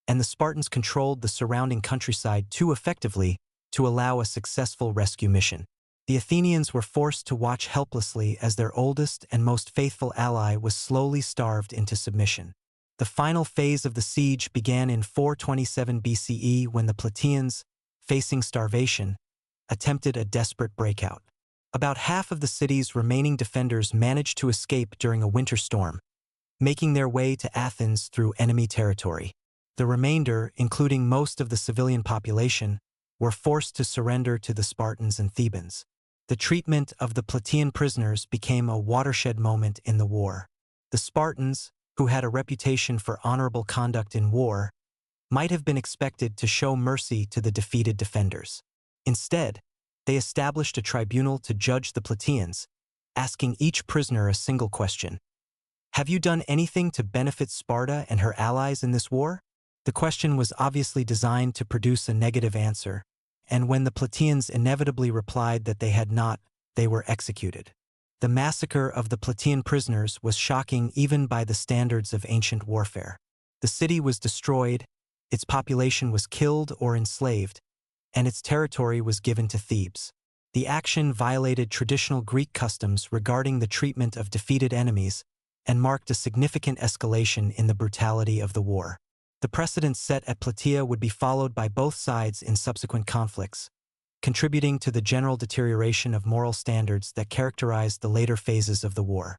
and the Spartans controlled the surrounding countryside too effectively to allow a successful rescue mission. The Athenians were forced to watch helplessly as their oldest and most faithful ally was slowly starved into submission. The final phase of the siege began in 427 BCE when the Plataeans, facing starvation, attempted a desperate breakout. About half of the city's remaining defenders managed to escape during a winter storm, making their way to Athens through enemy territory. The remainder, including most of the civilian population, were forced to surrender to the Spartans and Thebans. The treatment of the Plataean prisoners became a watershed moment in the war. The Spartans, who had a reputation for honorable conduct in war, might have been expected to show mercy to the defeated defenders. Instead, they established a tribunal to judge the Plataeans, asking each prisoner a single question. Have you done anything to benefit Sparta and her allies in this war? The question was obviously designed to produce a negative answer, and when the Plataeans inevitably replied that they had not, they were executed. The massacre of the Plataean prisoners was shocking even by the standards of ancient warfare. The city was destroyed, its population was killed or enslaved, and its territory was given to Thebes. The action violated traditional Greek customs regarding the treatment of defeated enemies and marked a significant escalation in the brutality of the war. The precedent set at Plataea would be followed by both sides in subsequent conflicts, contributing to the general deterioration of moral standards that characterized the later phases of the war.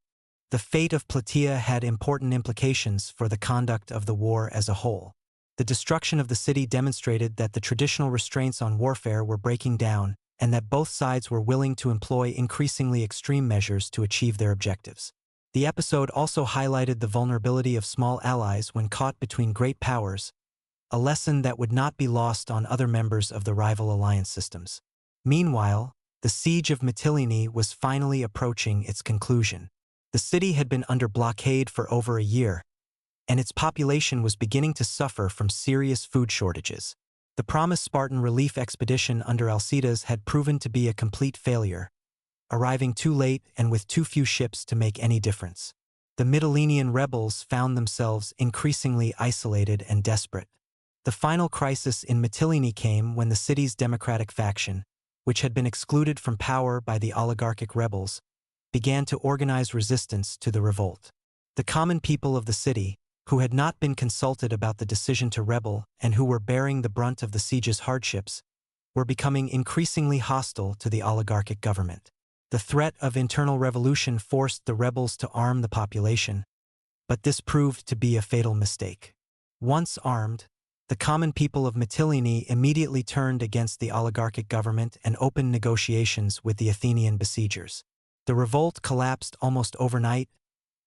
The fate of Plataea had important implications for the conduct of the war as a whole. The destruction of the city demonstrated that the traditional restraints on warfare were breaking down and that both sides were willing to employ increasingly extreme measures to achieve their objectives. The episode also highlighted the vulnerability of small allies when caught between great powers, a lesson that would not be lost on other members of the rival alliance systems. Meanwhile, the siege of Mytilene was finally approaching its conclusion. The city had been under blockade for over a year, and its population was beginning to suffer from serious food shortages. The promised Spartan relief expedition under Alcides had proven to be a complete failure, arriving too late and with too few ships to make any difference. The Mytilenean rebels found themselves increasingly isolated and desperate. The final crisis in Mytilene came when the city's democratic faction, which had been excluded from power by the oligarchic rebels, began to organize resistance to the revolt. The common people of the city, who had not been consulted about the decision to rebel and who were bearing the brunt of the siege's hardships, were becoming increasingly hostile to the oligarchic government. The threat of internal revolution forced the rebels to arm the population, but this proved to be a fatal mistake. Once armed, the common people of Mytilene immediately turned against the oligarchic government and opened negotiations with the Athenian besiegers. The revolt collapsed almost overnight,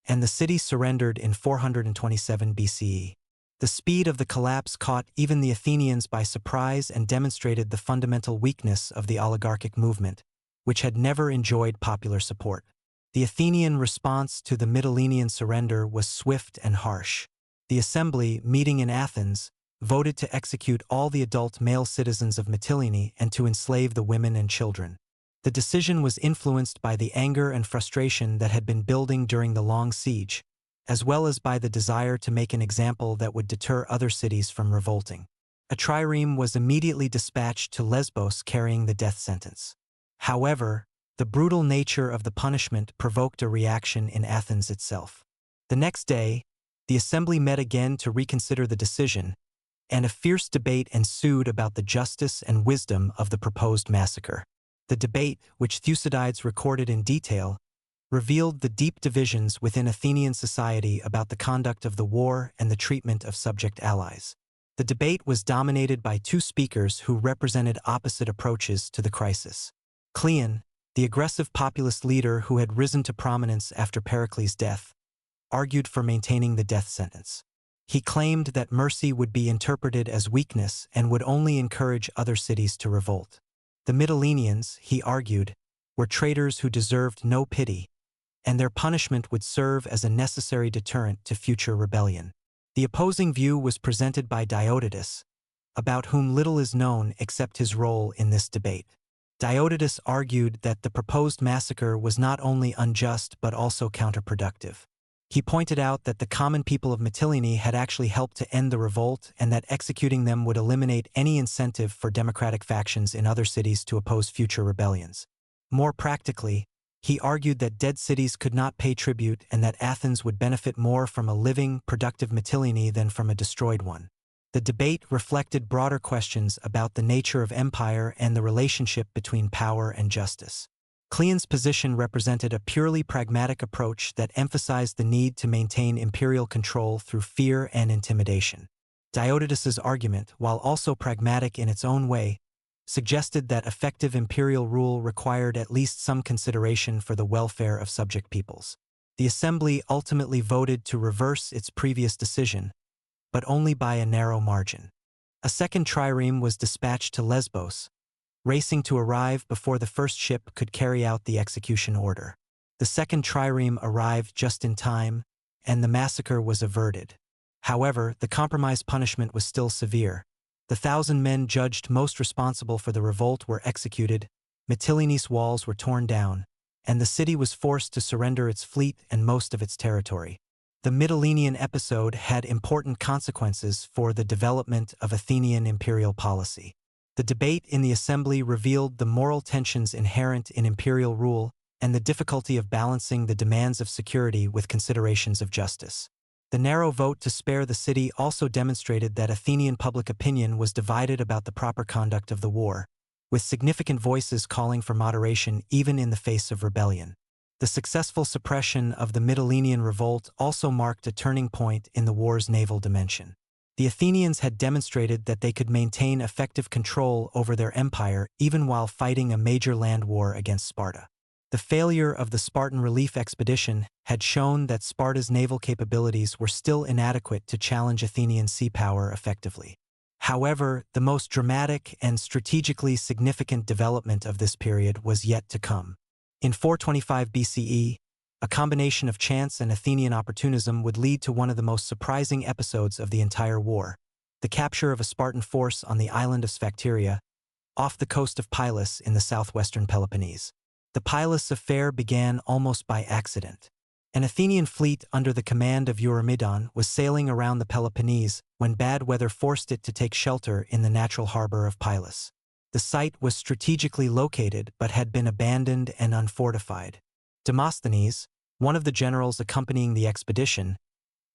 and the city surrendered in 427 BCE. The speed of the collapse caught even the Athenians by surprise and demonstrated the fundamental weakness of the oligarchic movement, which had never enjoyed popular support. The Athenian response to the Mytilenean surrender was swift and harsh. The assembly, meeting in Athens, voted to execute all the adult male citizens of Mytilene and to enslave the women and children. The decision was influenced by the anger and frustration that had been building during the long siege, as well as by the desire to make an example that would deter other cities from revolting. A trireme was immediately dispatched to Lesbos carrying the death sentence. However, the brutal nature of the punishment provoked a reaction in Athens itself. The next day, the assembly met again to reconsider the decision, and a fierce debate ensued about the justice and wisdom of the proposed massacre. The debate, which Thucydides recorded in detail, revealed the deep divisions within Athenian society about the conduct of the war and the treatment of subject allies. The debate was dominated by two speakers who represented opposite approaches to the crisis. Cleon, the aggressive populist leader who had risen to prominence after Pericles' death, argued for maintaining the death sentence. He claimed that mercy would be interpreted as weakness and would only encourage other cities to revolt. The Mytileneans, he argued, were traitors who deserved no pity, and their punishment would serve as a necessary deterrent to future rebellion. The opposing view was presented by Diodotus, about whom little is known except his role in this debate. Diodotus argued that the proposed massacre was not only unjust but also counterproductive. He pointed out that the common people of Mytilene had actually helped to end the revolt and that executing them would eliminate any incentive for democratic factions in other cities to oppose future rebellions. More practically, he argued that dead cities could not pay tribute and that Athens would benefit more from a living, productive Mytilene than from a destroyed one. The debate reflected broader questions about the nature of empire and the relationship between power and justice. Cleon's position represented a purely pragmatic approach that emphasized the need to maintain imperial control through fear and intimidation. Diodotus's argument, while also pragmatic in its own way, suggested that effective imperial rule required at least some consideration for the welfare of subject peoples. The assembly ultimately voted to reverse its previous decision, but only by a narrow margin. A second trireme was dispatched to Lesbos, racing to arrive before the first ship could carry out the execution order. The second trireme arrived just in time, and the massacre was averted. However, the compromise punishment was still severe. The 1,000 men judged most responsible for the revolt were executed, Mytilene's walls were torn down, and the city was forced to surrender its fleet and most of its territory. The Mytilenean episode had important consequences for the development of Athenian imperial policy. The debate in the assembly revealed the moral tensions inherent in imperial rule and the difficulty of balancing the demands of security with considerations of justice. The narrow vote to spare the city also demonstrated that Athenian public opinion was divided about the proper conduct of the war, with significant voices calling for moderation even in the face of rebellion. The successful suppression of the Mytilenean revolt also marked a turning point in the war's naval dimension. The Athenians had demonstrated that they could maintain effective control over their empire even while fighting a major land war against Sparta. The failure of the Spartan relief expedition had shown that Sparta's naval capabilities were still inadequate to challenge Athenian sea power effectively. However, the most dramatic and strategically significant development of this period was yet to come. In 425 BCE, a combination of chance and Athenian opportunism would lead to one of the most surprising episodes of the entire war, the capture of a Spartan force on the island of Sphacteria, off the coast of Pylos in the southwestern Peloponnese. The Pylos affair began almost by accident. An Athenian fleet under the command of Eurymedon was sailing around the Peloponnese when bad weather forced it to take shelter in the natural harbor of Pylos. The site was strategically located but had been abandoned and unfortified. Demosthenes, one of the generals accompanying the expedition,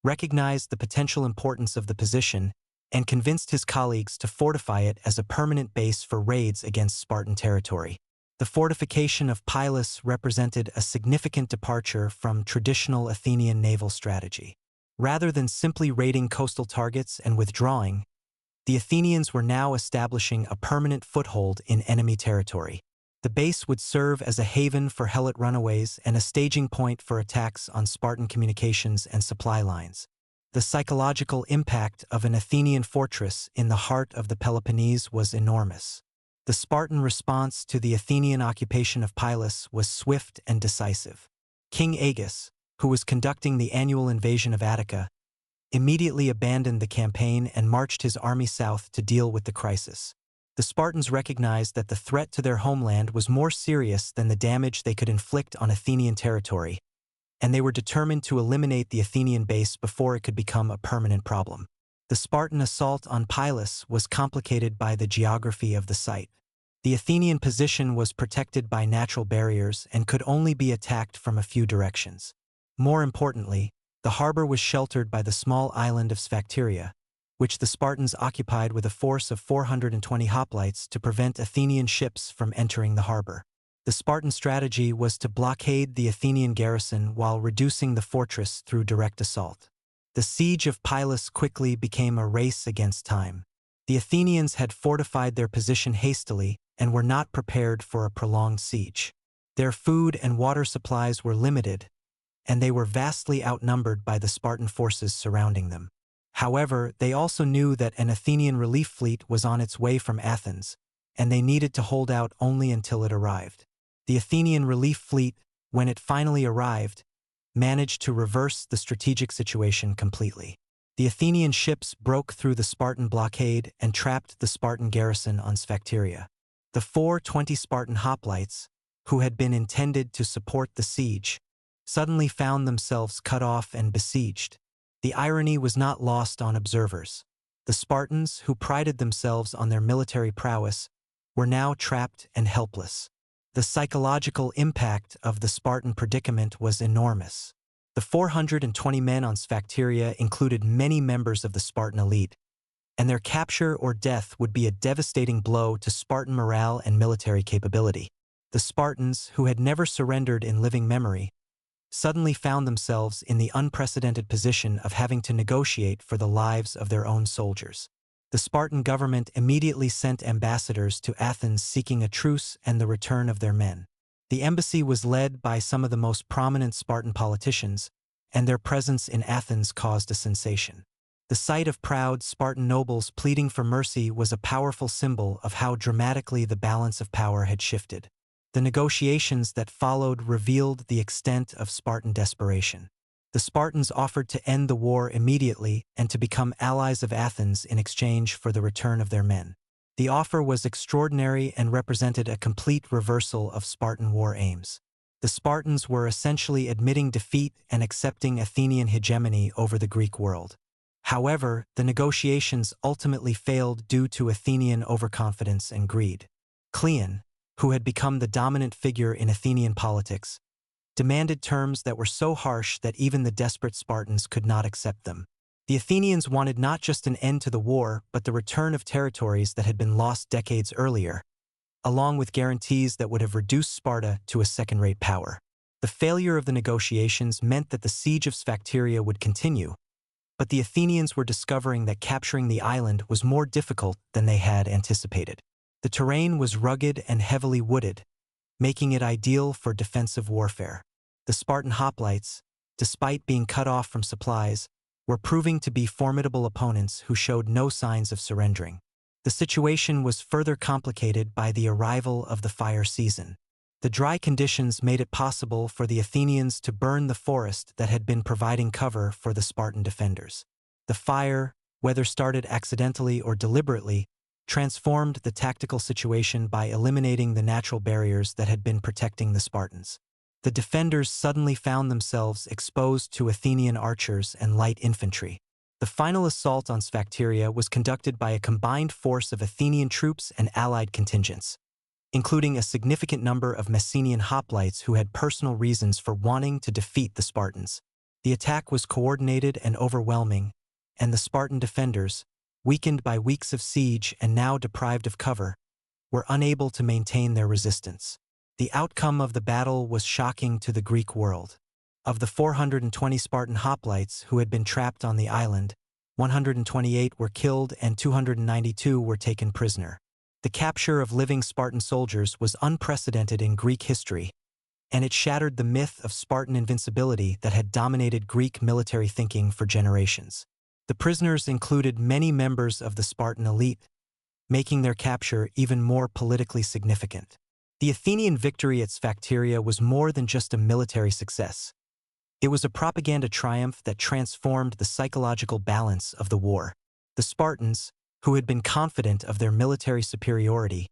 recognized the potential importance of the position and convinced his colleagues to fortify it as a permanent base for raids against Spartan territory. The fortification of Pylos represented a significant departure from traditional Athenian naval strategy. Rather than simply raiding coastal targets and withdrawing, the Athenians were now establishing a permanent foothold in enemy territory. The base would serve as a haven for Helot runaways and a staging point for attacks on Spartan communications and supply lines. The psychological impact of an Athenian fortress in the heart of the Peloponnese was enormous. The Spartan response to the Athenian occupation of Pylos was swift and decisive. King Agis, who was conducting the annual invasion of Attica, immediately abandoned the campaign and marched his army south to deal with the crisis. The Spartans recognized that the threat to their homeland was more serious than the damage they could inflict on Athenian territory, and they were determined to eliminate the Athenian base before it could become a permanent problem. The Spartan assault on Pylos was complicated by the geography of the site. The Athenian position was protected by natural barriers and could only be attacked from a few directions. More importantly, the harbor was sheltered by the small island of Sphacteria, which the Spartans occupied with a force of 420 hoplites to prevent Athenian ships from entering the harbor. The Spartan strategy was to blockade the Athenian garrison while reducing the fortress through direct assault. The siege of Pylos quickly became a race against time. The Athenians had fortified their position hastily and were not prepared for a prolonged siege. Their food and water supplies were limited, and they were vastly outnumbered by the Spartan forces surrounding them. However, they also knew that an Athenian relief fleet was on its way from Athens, and they needed to hold out only until it arrived. The Athenian relief fleet, when it finally arrived, managed to reverse the strategic situation completely. The Athenian ships broke through the Spartan blockade and trapped the Spartan garrison on Sphacteria. The 420 Spartan hoplites, who had been intended to support the siege, suddenly found themselves cut off and besieged. The irony was not lost on observers. The Spartans, who prided themselves on their military prowess, were now trapped and helpless. The psychological impact of the Spartan predicament was enormous. The 420 men on Sphacteria included many members of the Spartan elite, and their capture or death would be a devastating blow to Spartan morale and military capability. The Spartans, who had never surrendered in living memory, suddenly found themselves in the unprecedented position of having to negotiate for the lives of their own soldiers. The Spartan government immediately sent ambassadors to Athens seeking a truce and the return of their men. The embassy was led by some of the most prominent Spartan politicians, and their presence in Athens caused a sensation. The sight of proud Spartan nobles pleading for mercy was a powerful symbol of how dramatically the balance of power had shifted. The negotiations that followed revealed the extent of Spartan desperation. The Spartans offered to end the war immediately and to become allies of Athens in exchange for the return of their men. The offer was extraordinary and represented a complete reversal of Spartan war aims. The Spartans were essentially admitting defeat and accepting Athenian hegemony over the Greek world. However, the negotiations ultimately failed due to Athenian overconfidence and greed. Cleon, who had become the dominant figure in Athenian politics, demanded terms that were so harsh that even the desperate Spartans could not accept them. The Athenians wanted not just an end to the war, but the return of territories that had been lost decades earlier, along with guarantees that would have reduced Sparta to a second-rate power. The failure of the negotiations meant that the siege of Sphacteria would continue, but the Athenians were discovering that capturing the island was more difficult than they had anticipated. The terrain was rugged and heavily wooded, making it ideal for defensive warfare. The Spartan hoplites, despite being cut off from supplies, were proving to be formidable opponents who showed no signs of surrendering. The situation was further complicated by the arrival of the fire season. The dry conditions made it possible for the Athenians to burn the forest that had been providing cover for the Spartan defenders. The fire, whether started accidentally or deliberately, transformed the tactical situation by eliminating the natural barriers that had been protecting the Spartans. The defenders suddenly found themselves exposed to Athenian archers and light infantry. The final assault on Sphacteria was conducted by a combined force of Athenian troops and allied contingents, including a significant number of Messenian hoplites who had personal reasons for wanting to defeat the Spartans. The attack was coordinated and overwhelming, and the Spartan defenders, weakened by weeks of siege and now deprived of cover, were unable to maintain their resistance. The outcome of the battle was shocking to the Greek world. Of the 420 Spartan hoplites who had been trapped on the island, 128 were killed and 292 were taken prisoner. The capture of living Spartan soldiers was unprecedented in Greek history, and it shattered the myth of Spartan invincibility that had dominated Greek military thinking for generations. The prisoners included many members of the Spartan elite, making their capture even more politically significant. The Athenian victory at Sphacteria was more than just a military success. It was a propaganda triumph that transformed the psychological balance of the war. The Spartans, who had been confident of their military superiority,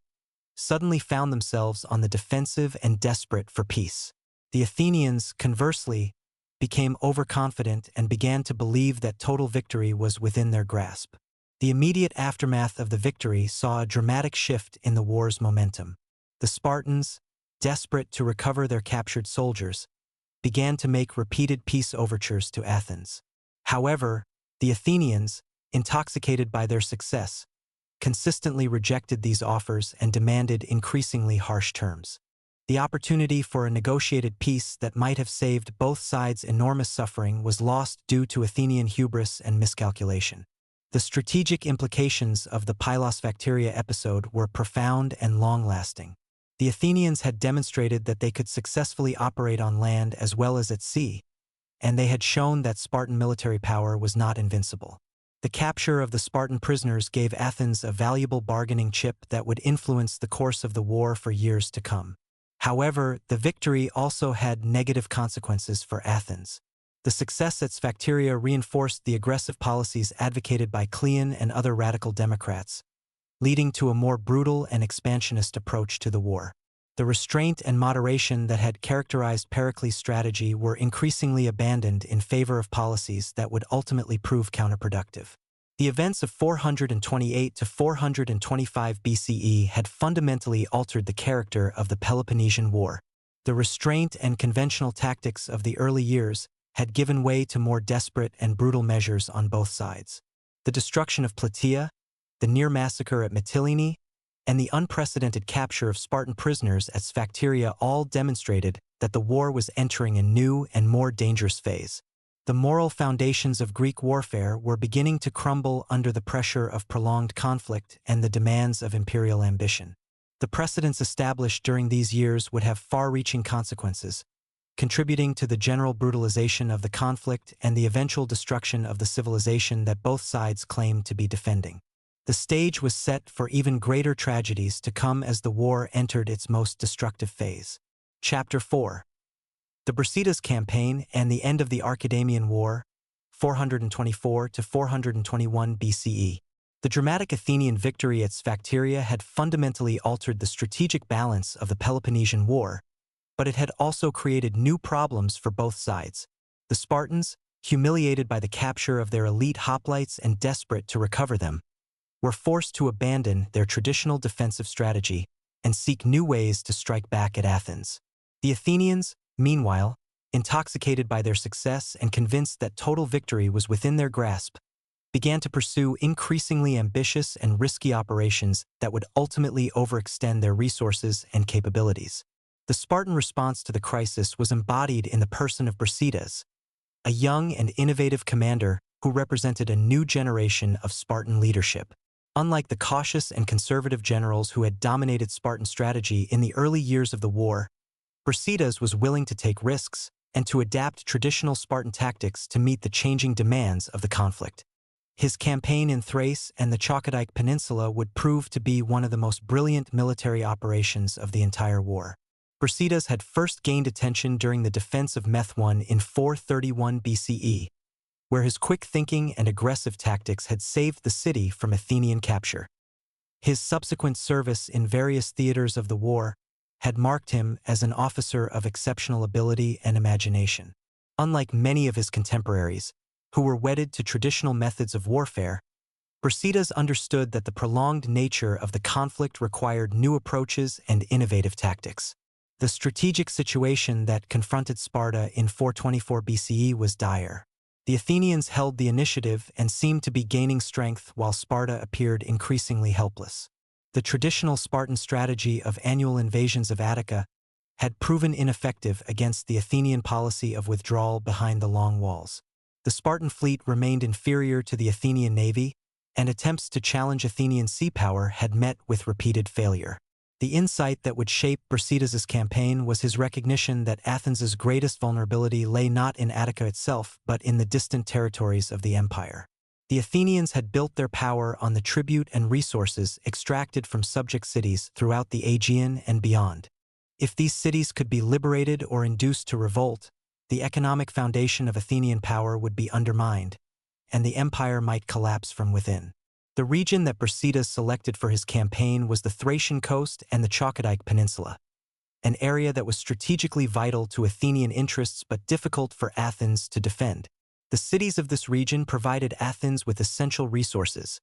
suddenly found themselves on the defensive and desperate for peace. The Athenians, conversely, became overconfident and began to believe that total victory was within their grasp. The immediate aftermath of the victory saw a dramatic shift in the war's momentum. The Spartans, desperate to recover their captured soldiers, began to make repeated peace overtures to Athens. However, the Athenians, intoxicated by their success, consistently rejected these offers and demanded increasingly harsh terms. The opportunity for a negotiated peace that might have saved both sides enormous suffering was lost due to Athenian hubris and miscalculation. The strategic implications of the Pylos-Sphacteria episode were profound and long-lasting. The Athenians had demonstrated that they could successfully operate on land as well as at sea, and they had shown that Spartan military power was not invincible. The capture of the Spartan prisoners gave Athens a valuable bargaining chip that would influence the course of the war for years to come. However, the victory also had negative consequences for Athens. The success at Sphacteria reinforced the aggressive policies advocated by Cleon and other radical Democrats, leading to a more brutal and expansionist approach to the war. The restraint and moderation that had characterized Pericles' strategy were increasingly abandoned in favor of policies that would ultimately prove counterproductive. The events of 428 to 425 BCE had fundamentally altered the character of the Peloponnesian War. The restraint and conventional tactics of the early years had given way to more desperate and brutal measures on both sides. The destruction of Plataea, the near massacre at Mytilene, and the unprecedented capture of Spartan prisoners at Sphacteria all demonstrated that the war was entering a new and more dangerous phase. The moral foundations of Greek warfare were beginning to crumble under the pressure of prolonged conflict and the demands of imperial ambition. The precedents established during these years would have far-reaching consequences, contributing to the general brutalization of the conflict and the eventual destruction of the civilization that both sides claimed to be defending. The stage was set for even greater tragedies to come as the war entered its most destructive phase. Chapter 4. The Brasidas Campaign and the End of the Carthaginian War, 424 to 421 BCE. The dramatic Athenian victory at Sphacteria had fundamentally altered the strategic balance of the Peloponnesian War, but it had also created new problems for both sides. The Spartans, humiliated by the capture of their elite hoplites and desperate to recover them, were forced to abandon their traditional defensive strategy and seek new ways to strike back at Athens. The Athenians, meanwhile, intoxicated by their success and convinced that total victory was within their grasp, began to pursue increasingly ambitious and risky operations that would ultimately overextend their resources and capabilities. The Spartan response to the crisis was embodied in the person of Brasidas, a young and innovative commander who represented a new generation of Spartan leadership. Unlike the cautious and conservative generals who had dominated Spartan strategy in the early years of the war, Brasidas was willing to take risks and to adapt traditional Spartan tactics to meet the changing demands of the conflict. His campaign in Thrace and the Chalcidic Peninsula would prove to be one of the most brilliant military operations of the entire war. Brasidas had first gained attention during the defense of Methone in 431 BCE, where his quick thinking and aggressive tactics had saved the city from Athenian capture. His subsequent service in various theaters of the war had marked him as an officer of exceptional ability and imagination. Unlike many of his contemporaries, who were wedded to traditional methods of warfare, Brasidas understood that the prolonged nature of the conflict required new approaches and innovative tactics. The strategic situation that confronted Sparta in 424 BCE was dire. The Athenians held the initiative and seemed to be gaining strength while Sparta appeared increasingly helpless. The traditional Spartan strategy of annual invasions of Attica had proven ineffective against the Athenian policy of withdrawal behind the long walls. The Spartan fleet remained inferior to the Athenian navy, and attempts to challenge Athenian sea power had met with repeated failure. The insight that would shape Brasidas' campaign was his recognition that Athens' greatest vulnerability lay not in Attica itself but in the distant territories of the empire. The Athenians had built their power on the tribute and resources extracted from subject cities throughout the Aegean and beyond. If these cities could be liberated or induced to revolt, the economic foundation of Athenian power would be undermined, and the empire might collapse from within. The region that Brasidas selected for his campaign was the Thracian coast and the Chalcidic Peninsula, an area that was strategically vital to Athenian interests but difficult for Athens to defend. The cities of this region provided Athens with essential resources,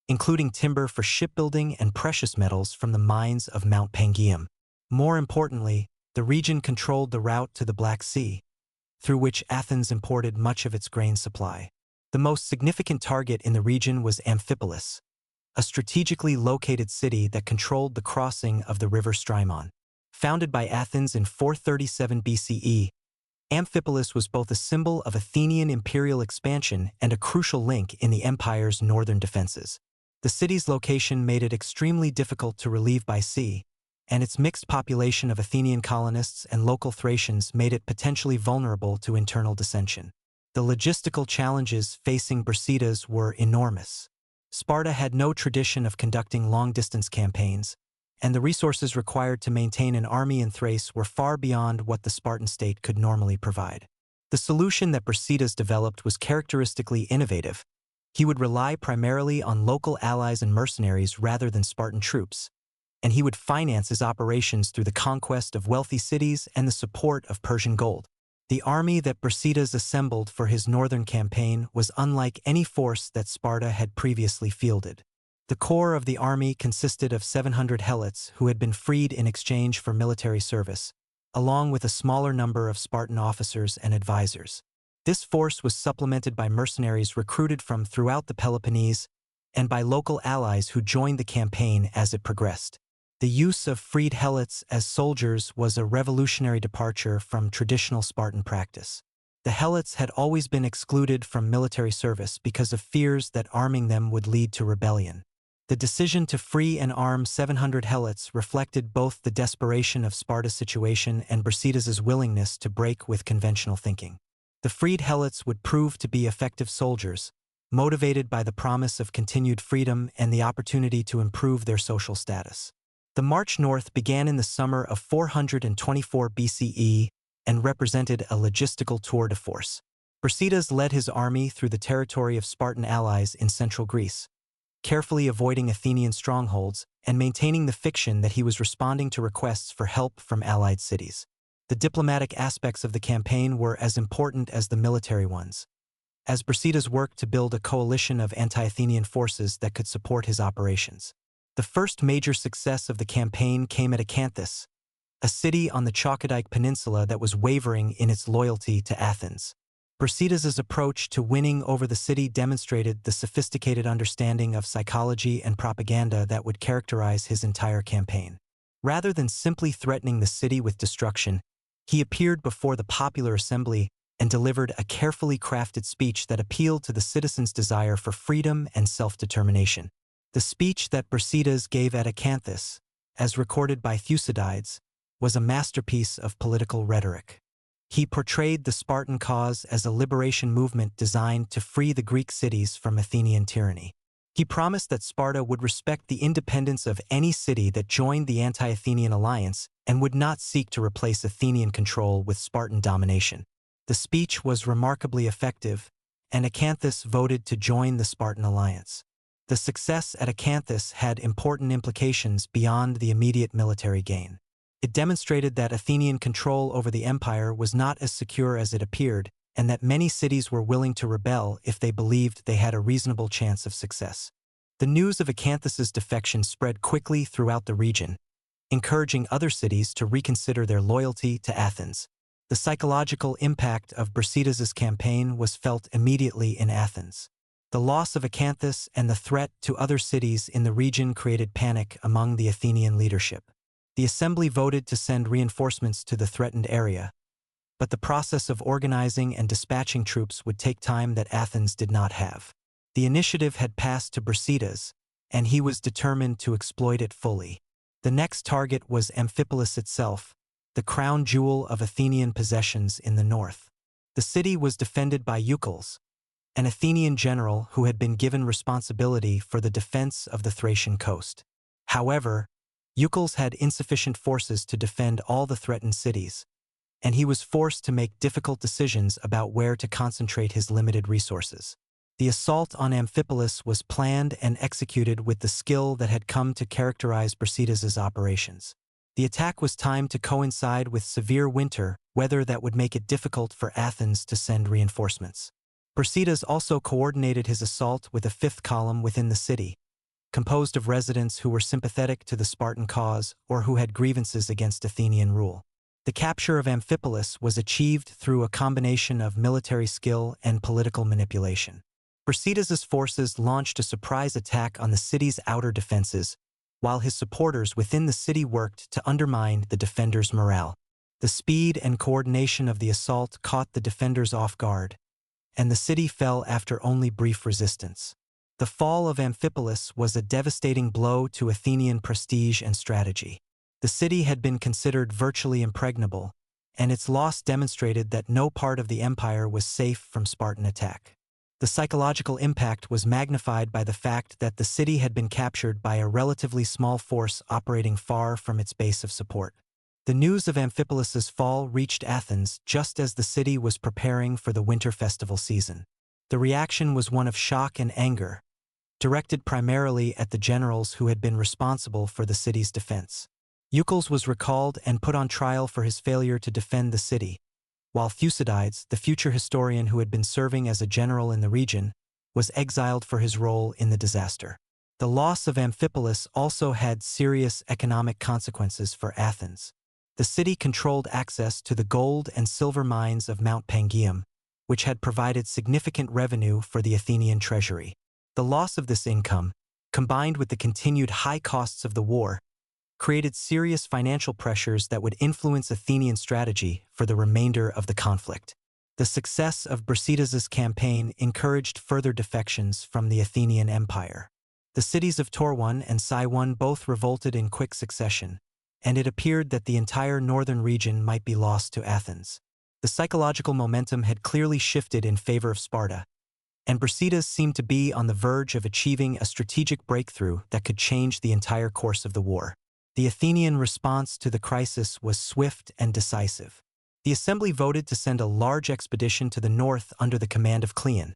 including timber for shipbuilding and precious metals from the mines of Mount Pangaeum. More importantly, the region controlled the route to the Black Sea, through which Athens imported much of its grain supply. The most significant target in the region was Amphipolis, a strategically located city that controlled the crossing of the river Strymon. Founded by Athens in 437 BCE, Amphipolis was both a symbol of Athenian imperial expansion and a crucial link in the empire's northern defenses. The city's location made it extremely difficult to relieve by sea, and its mixed population of Athenian colonists and local Thracians made it potentially vulnerable to internal dissension. The logistical challenges facing Brasidas were enormous. Sparta had no tradition of conducting long-distance campaigns, and the resources required to maintain an army in Thrace were far beyond what the Spartan state could normally provide. The solution that Brasidas developed was characteristically innovative, He would rely primarily on local allies and mercenaries rather than Spartan troops, and he would finance his operations through the conquest of wealthy cities and the support of Persian gold. The army that Brasidas assembled for his northern campaign was unlike any force that Sparta had previously fielded. The core of the army consisted of 700 helots who had been freed in exchange for military service, along with a smaller number of Spartan officers and advisors. This force was supplemented by mercenaries recruited from throughout the Peloponnese and by local allies who joined the campaign as it progressed. The use of freed helots as soldiers was a revolutionary departure from traditional Spartan practice. The helots had always been excluded from military service because of fears that arming them would lead to rebellion. The decision to free and arm 700 helots reflected both the desperation of Sparta's situation and Brasidas' willingness to break with conventional thinking. The freed helots would prove to be effective soldiers, motivated by the promise of continued freedom and the opportunity to improve their social status. The march north began in the summer of 424 BCE and represented a logistical tour de force. Brasidas led his army through the territory of Spartan allies in central Greece, carefully avoiding Athenian strongholds and maintaining the fiction that he was responding to requests for help from allied cities. The diplomatic aspects of the campaign were as important as the military ones, as Brasidas worked to build a coalition of anti-Athenian forces that could support his operations. The first major success of the campaign came at Acanthus, a city on the Chalkidike Peninsula that was wavering in its loyalty to Athens. Brasidas' approach to winning over the city demonstrated the sophisticated understanding of psychology and propaganda that would characterize his entire campaign. Rather than simply threatening the city with destruction, he appeared before the popular assembly and delivered a carefully crafted speech that appealed to the citizens' desire for freedom and self-determination. The speech that Brasidas gave at Acanthus, as recorded by Thucydides, was a masterpiece of political rhetoric. He portrayed the Spartan cause as a liberation movement designed to free the Greek cities from Athenian tyranny. He promised that Sparta would respect the independence of any city that joined the anti-Athenian alliance and would not seek to replace Athenian control with Spartan domination. The speech was remarkably effective, and Acanthus voted to join the Spartan alliance. The success at Acanthus had important implications beyond the immediate military gain. It demonstrated that Athenian control over the empire was not as secure as it appeared, and that many cities were willing to rebel if they believed they had a reasonable chance of success. The news of Acanthus's defection spread quickly throughout the region, encouraging other cities to reconsider their loyalty to Athens. The psychological impact of Brasidas' campaign was felt immediately in Athens. The loss of Acanthus and the threat to other cities in the region created panic among the Athenian leadership. The assembly voted to send reinforcements to the threatened area, but the process of organizing and dispatching troops would take time that Athens did not have. The initiative had passed to Brasidas, and he was determined to exploit it fully. The next target was Amphipolis itself, the crown jewel of Athenian possessions in the north. The city was defended by Eucles, an Athenian general who had been given responsibility for the defense of the Thracian coast. However, Eucles had insufficient forces to defend all the threatened cities, and he was forced to make difficult decisions about where to concentrate his limited resources. The assault on Amphipolis was planned and executed with the skill that had come to characterize Brasidas' operations. The attack was timed to coincide with severe winter weather that would make it difficult for Athens to send reinforcements. Brasidas also coordinated his assault with a fifth column within the city, composed of residents who were sympathetic to the Spartan cause or who had grievances against Athenian rule. The capture of Amphipolis was achieved through a combination of military skill and political manipulation. Brasidas' forces launched a surprise attack on the city's outer defenses, while his supporters within the city worked to undermine the defenders' morale. The speed and coordination of the assault caught the defenders off guard, and the city fell after only brief resistance. The fall of Amphipolis was a devastating blow to Athenian prestige and strategy. The city had been considered virtually impregnable, and its loss demonstrated that no part of the empire was safe from Spartan attack. The psychological impact was magnified by the fact that the city had been captured by a relatively small force operating far from its base of support. The news of Amphipolis's fall reached Athens just as the city was preparing for the winter festival season. The reaction was one of shock and anger, directed primarily at the generals who had been responsible for the city's defense. Eucles was recalled and put on trial for his failure to defend the city, while Thucydides, the future historian who had been serving as a general in the region, was exiled for his role in the disaster. The loss of Amphipolis also had serious economic consequences for Athens. The city controlled access to the gold and silver mines of Mount Pangaeum, which had provided significant revenue for the Athenian treasury. The loss of this income, combined with the continued high costs of the war, created serious financial pressures that would influence Athenian strategy for the remainder of the conflict. The success of Brasidas' campaign encouraged further defections from the Athenian Empire. The cities of Torone and Sicyon both revolted in quick succession, and it appeared that the entire northern region might be lost to Athens. The psychological momentum had clearly shifted in favor of Sparta, and Brasidas seemed to be on the verge of achieving a strategic breakthrough that could change the entire course of the war. The Athenian response to the crisis was swift and decisive. The assembly voted to send a large expedition to the north under the command of Cleon,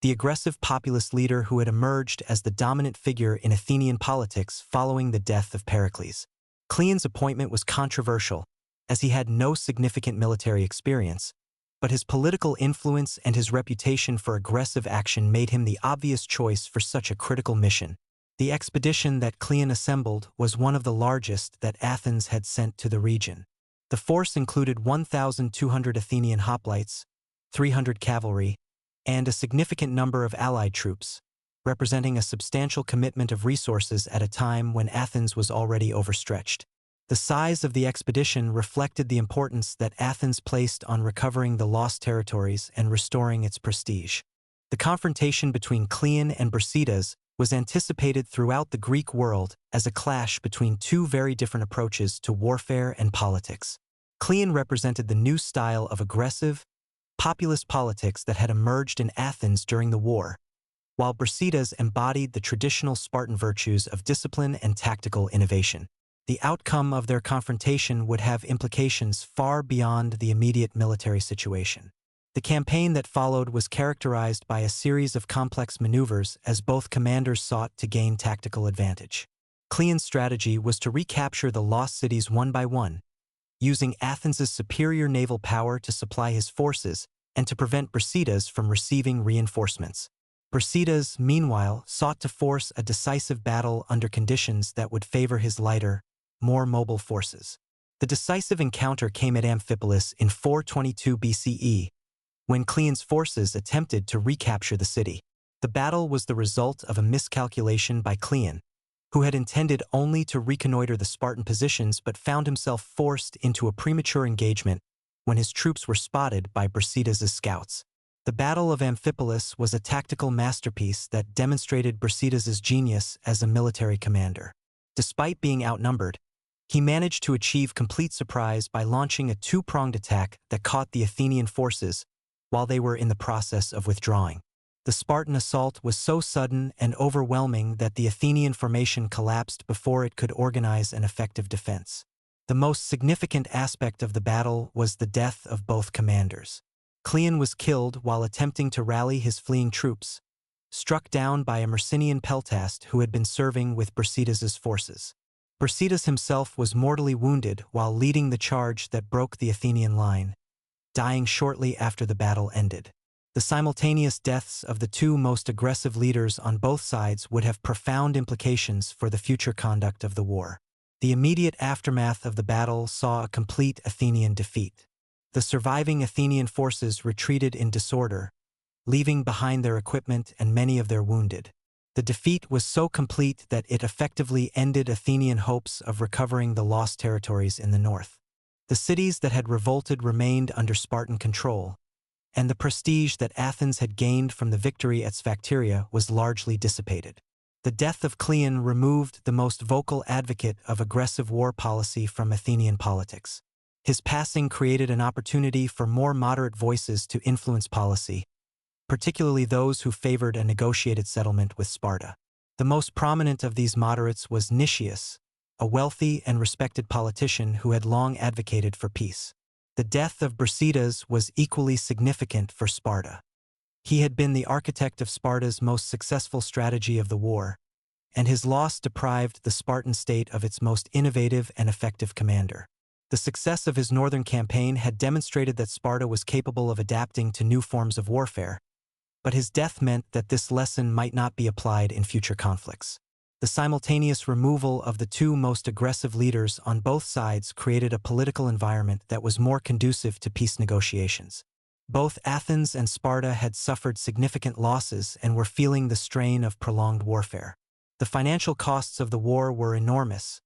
the aggressive populist leader who had emerged as the dominant figure in Athenian politics following the death of Pericles. Cleon's appointment was controversial, as he had no significant military experience, but his political influence and his reputation for aggressive action made him the obvious choice for such a critical mission. The expedition that Cleon assembled was one of the largest that Athens had sent to the region. The force included 1,200 Athenian hoplites, 300 cavalry, and a significant number of allied troops, representing a substantial commitment of resources at a time when Athens was already overstretched. The size of the expedition reflected the importance that Athens placed on recovering the lost territories and restoring its prestige. The confrontation between Cleon and Brasidas was anticipated throughout the Greek world as a clash between two very different approaches to warfare and politics. Cleon represented the new style of aggressive, populist politics that had emerged in Athens during the war, while Brasidas embodied the traditional Spartan virtues of discipline and tactical innovation. The outcome of their confrontation would have implications far beyond the immediate military situation. The campaign that followed was characterized by a series of complex maneuvers as both commanders sought to gain tactical advantage. Cleon's strategy was to recapture the lost cities one by one, using Athens's superior naval power to supply his forces and to prevent Brasidas from receiving reinforcements. Brasidas, meanwhile, sought to force a decisive battle under conditions that would favor his lighter, more mobile forces. The decisive encounter came at Amphipolis in 422 BCE, when Cleon's forces attempted to recapture the city. The battle was the result of a miscalculation by Cleon, who had intended only to reconnoiter the Spartan positions but found himself forced into a premature engagement when his troops were spotted by Brasidas' scouts. The Battle of Amphipolis was a tactical masterpiece that demonstrated Brasidas' genius as a military commander. Despite being outnumbered, he managed to achieve complete surprise by launching a two-pronged attack that caught the Athenian forces while they were in the process of withdrawing. The Spartan assault was so sudden and overwhelming that the Athenian formation collapsed before it could organize an effective defense. The most significant aspect of the battle was the death of both commanders. Cleon was killed while attempting to rally his fleeing troops, struck down by a Myrcinian peltast who had been serving with Brasidas' forces. Brasidas himself was mortally wounded while leading the charge that broke the Athenian line, dying shortly after the battle ended. The simultaneous deaths of the two most aggressive leaders on both sides would have profound implications for the future conduct of the war. The immediate aftermath of the battle saw a complete Athenian defeat. The surviving Athenian forces retreated in disorder, leaving behind their equipment and many of their wounded. The defeat was so complete that it effectively ended Athenian hopes of recovering the lost territories in the north. The cities that had revolted remained under Spartan control, and the prestige that Athens had gained from the victory at Sphacteria was largely dissipated. The death of Cleon removed the most vocal advocate of aggressive war policy from Athenian politics. His passing created an opportunity for more moderate voices to influence policy, particularly those who favored a negotiated settlement with Sparta. The most prominent of these moderates was Nicias, a wealthy and respected politician who had long advocated for peace. The death of Brasidas was equally significant for Sparta. He had been the architect of Sparta's most successful strategy of the war, and his loss deprived the Spartan state of its most innovative and effective commander. The success of his northern campaign had demonstrated that Sparta was capable of adapting to new forms of warfare, but his death meant that this lesson might not be applied in future conflicts. The simultaneous removal of the two most aggressive leaders on both sides created a political environment that was more conducive to peace negotiations. Both Athens and Sparta had suffered significant losses and were feeling the strain of prolonged warfare. The financial costs of the war were enormous,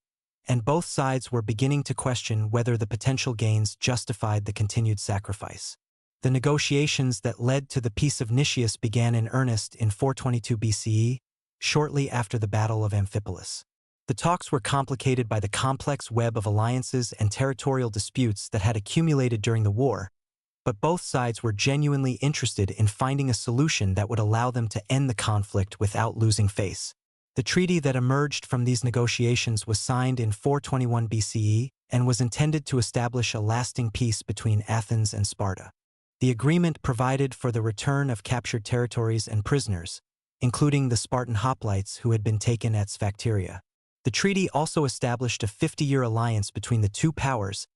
and both sides were beginning to question whether the potential gains justified the continued sacrifice. The negotiations that led to the Peace of Nicias began in earnest in 422 BCE, shortly after the Battle of Amphipolis. The talks were complicated by the complex web of alliances and territorial disputes that had accumulated during the war, but both sides were genuinely interested in finding a solution that would allow them to end the conflict without losing face. The treaty that emerged from these negotiations was signed in 421 BCE and was intended to establish a lasting peace between Athens and Sparta. The agreement provided for the return of captured territories and prisoners, including the Spartan hoplites who had been taken at Sphacteria. The treaty also established a 50-year alliance between the two powers,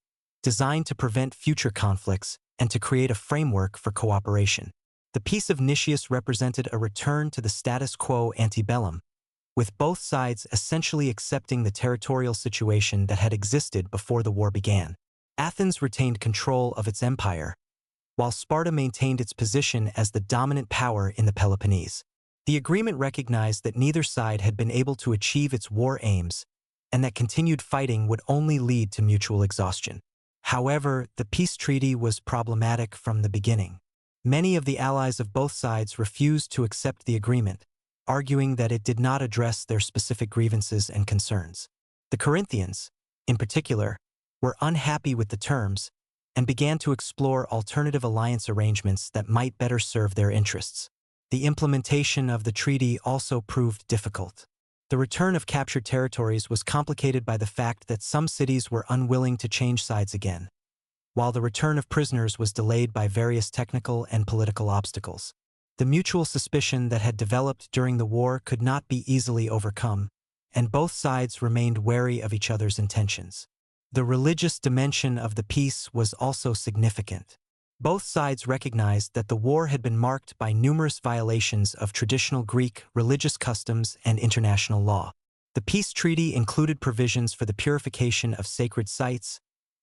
designed to prevent future conflicts and to create a framework for cooperation. The Peace of Nicias represented a return to the status quo ante bellum, with both sides essentially accepting the territorial situation that had existed before the war began. Athens retained control of its empire, while Sparta maintained its position as the dominant power in the Peloponnese. The agreement recognized that neither side had been able to achieve its war aims, and that continued fighting would only lead to mutual exhaustion. However, the peace treaty was problematic from the beginning. Many of the allies of both sides refused to accept the agreement, arguing that it did not address their specific grievances and concerns. The Corinthians, in particular, were unhappy with the terms and began to explore alternative alliance arrangements that might better serve their interests. The implementation of the treaty also proved difficult. The return of captured territories was complicated by the fact that some cities were unwilling to change sides again, while the return of prisoners was delayed by various technical and political obstacles. The mutual suspicion that had developed during the war could not be easily overcome, and both sides remained wary of each other's intentions. The religious dimension of the peace was also significant. Both sides recognized that the war had been marked by numerous violations of traditional Greek religious customs and international law. The peace treaty included provisions for the purification of sacred sites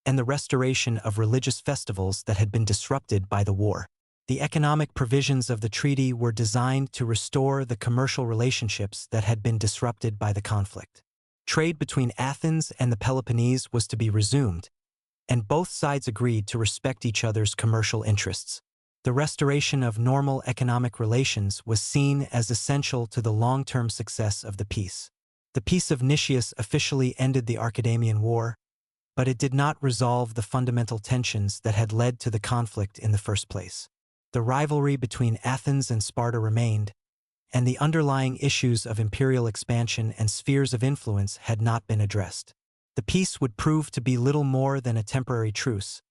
and the restoration of religious festivals that had been disrupted by the war. The economic provisions of the treaty were designed to restore the commercial relationships that had been disrupted by the conflict. Trade between Athens and the Peloponnese was to be resumed, and both sides agreed to respect each other's commercial interests. The restoration of normal economic relations was seen as essential to the long-term success of the peace. The Peace of Nicias officially ended the Academies War, but it did not resolve the fundamental tensions that had led to the conflict in the first place. The rivalry between Athens and Sparta remained, and the underlying issues of imperial expansion and spheres of influence had not been addressed. The peace would prove to be little more than a temporary truce,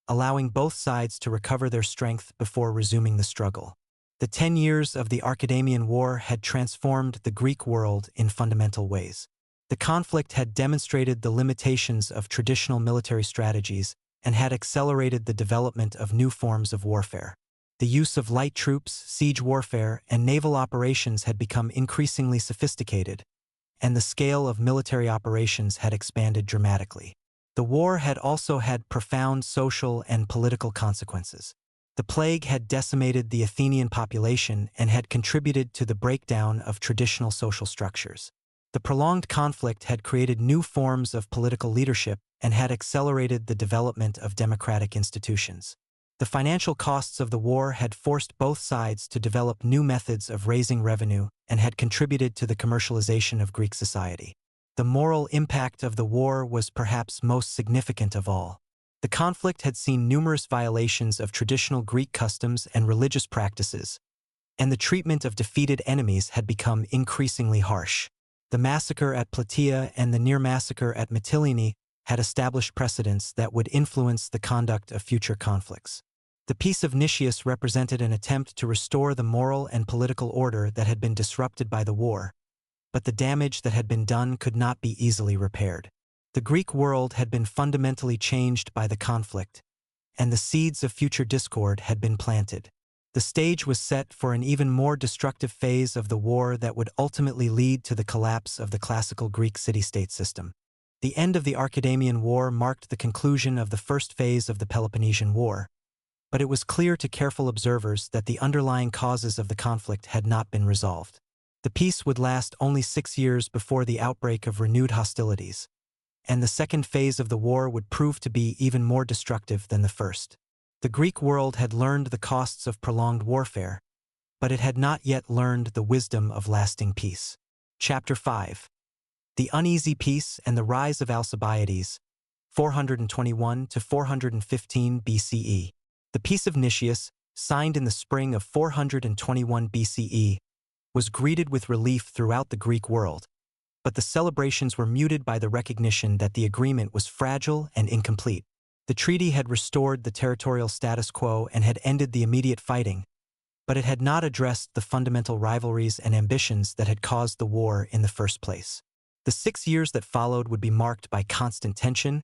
allowing both sides to recover their strength before resuming the struggle. The 10 years of the Carthaginian War had transformed the Greek world in fundamental ways. The conflict had demonstrated the limitations of traditional military strategies and had accelerated the development of new forms of warfare. The use of light troops, siege warfare, and naval operations had become increasingly sophisticated, and the scale of military operations had expanded dramatically. The war had also had profound social and political consequences. The plague had decimated the Athenian population and had contributed to the breakdown of traditional social structures. The prolonged conflict had created new forms of political leadership and had accelerated the development of democratic institutions. The financial costs of the war had forced both sides to develop new methods of raising revenue and had contributed to the commercialization of Greek society. The moral impact of the war was perhaps most significant of all. The conflict had seen numerous violations of traditional Greek customs and religious practices, and the treatment of defeated enemies had become increasingly harsh. The massacre at Plataea and the near massacre at Mytilene had established precedents that would influence the conduct of future conflicts. The Peace of Nicias represented an attempt to restore the moral and political order that had been disrupted by the war, but the damage that had been done could not be easily repaired. The Greek world had been fundamentally changed by the conflict, and the seeds of future discord had been planted. The stage was set for an even more destructive phase of the war that would ultimately lead to the collapse of the classical Greek city-state system. The end of the Carthaginian War marked the conclusion of the first phase of the Peloponnesian War, but it was clear to careful observers that the underlying causes of the conflict had not been resolved. The peace would last only 6 years before the outbreak of renewed hostilities, and the second phase of the war would prove to be even more destructive than the first. The Greek world had learned the costs of prolonged warfare, but it had not yet learned the wisdom of lasting peace. Chapter 5. The Uneasy Peace and the Rise of Alcibiades, 421 to 415 BCE. The Peace of Nicias, signed in the spring of 421 BCE, was greeted with relief throughout the Greek world, but the celebrations were muted by the recognition that the agreement was fragile and incomplete. The treaty had restored the territorial status quo and had ended the immediate fighting, but it had not addressed the fundamental rivalries and ambitions that had caused the war in the first place. The 6 years that followed would be marked by constant tension,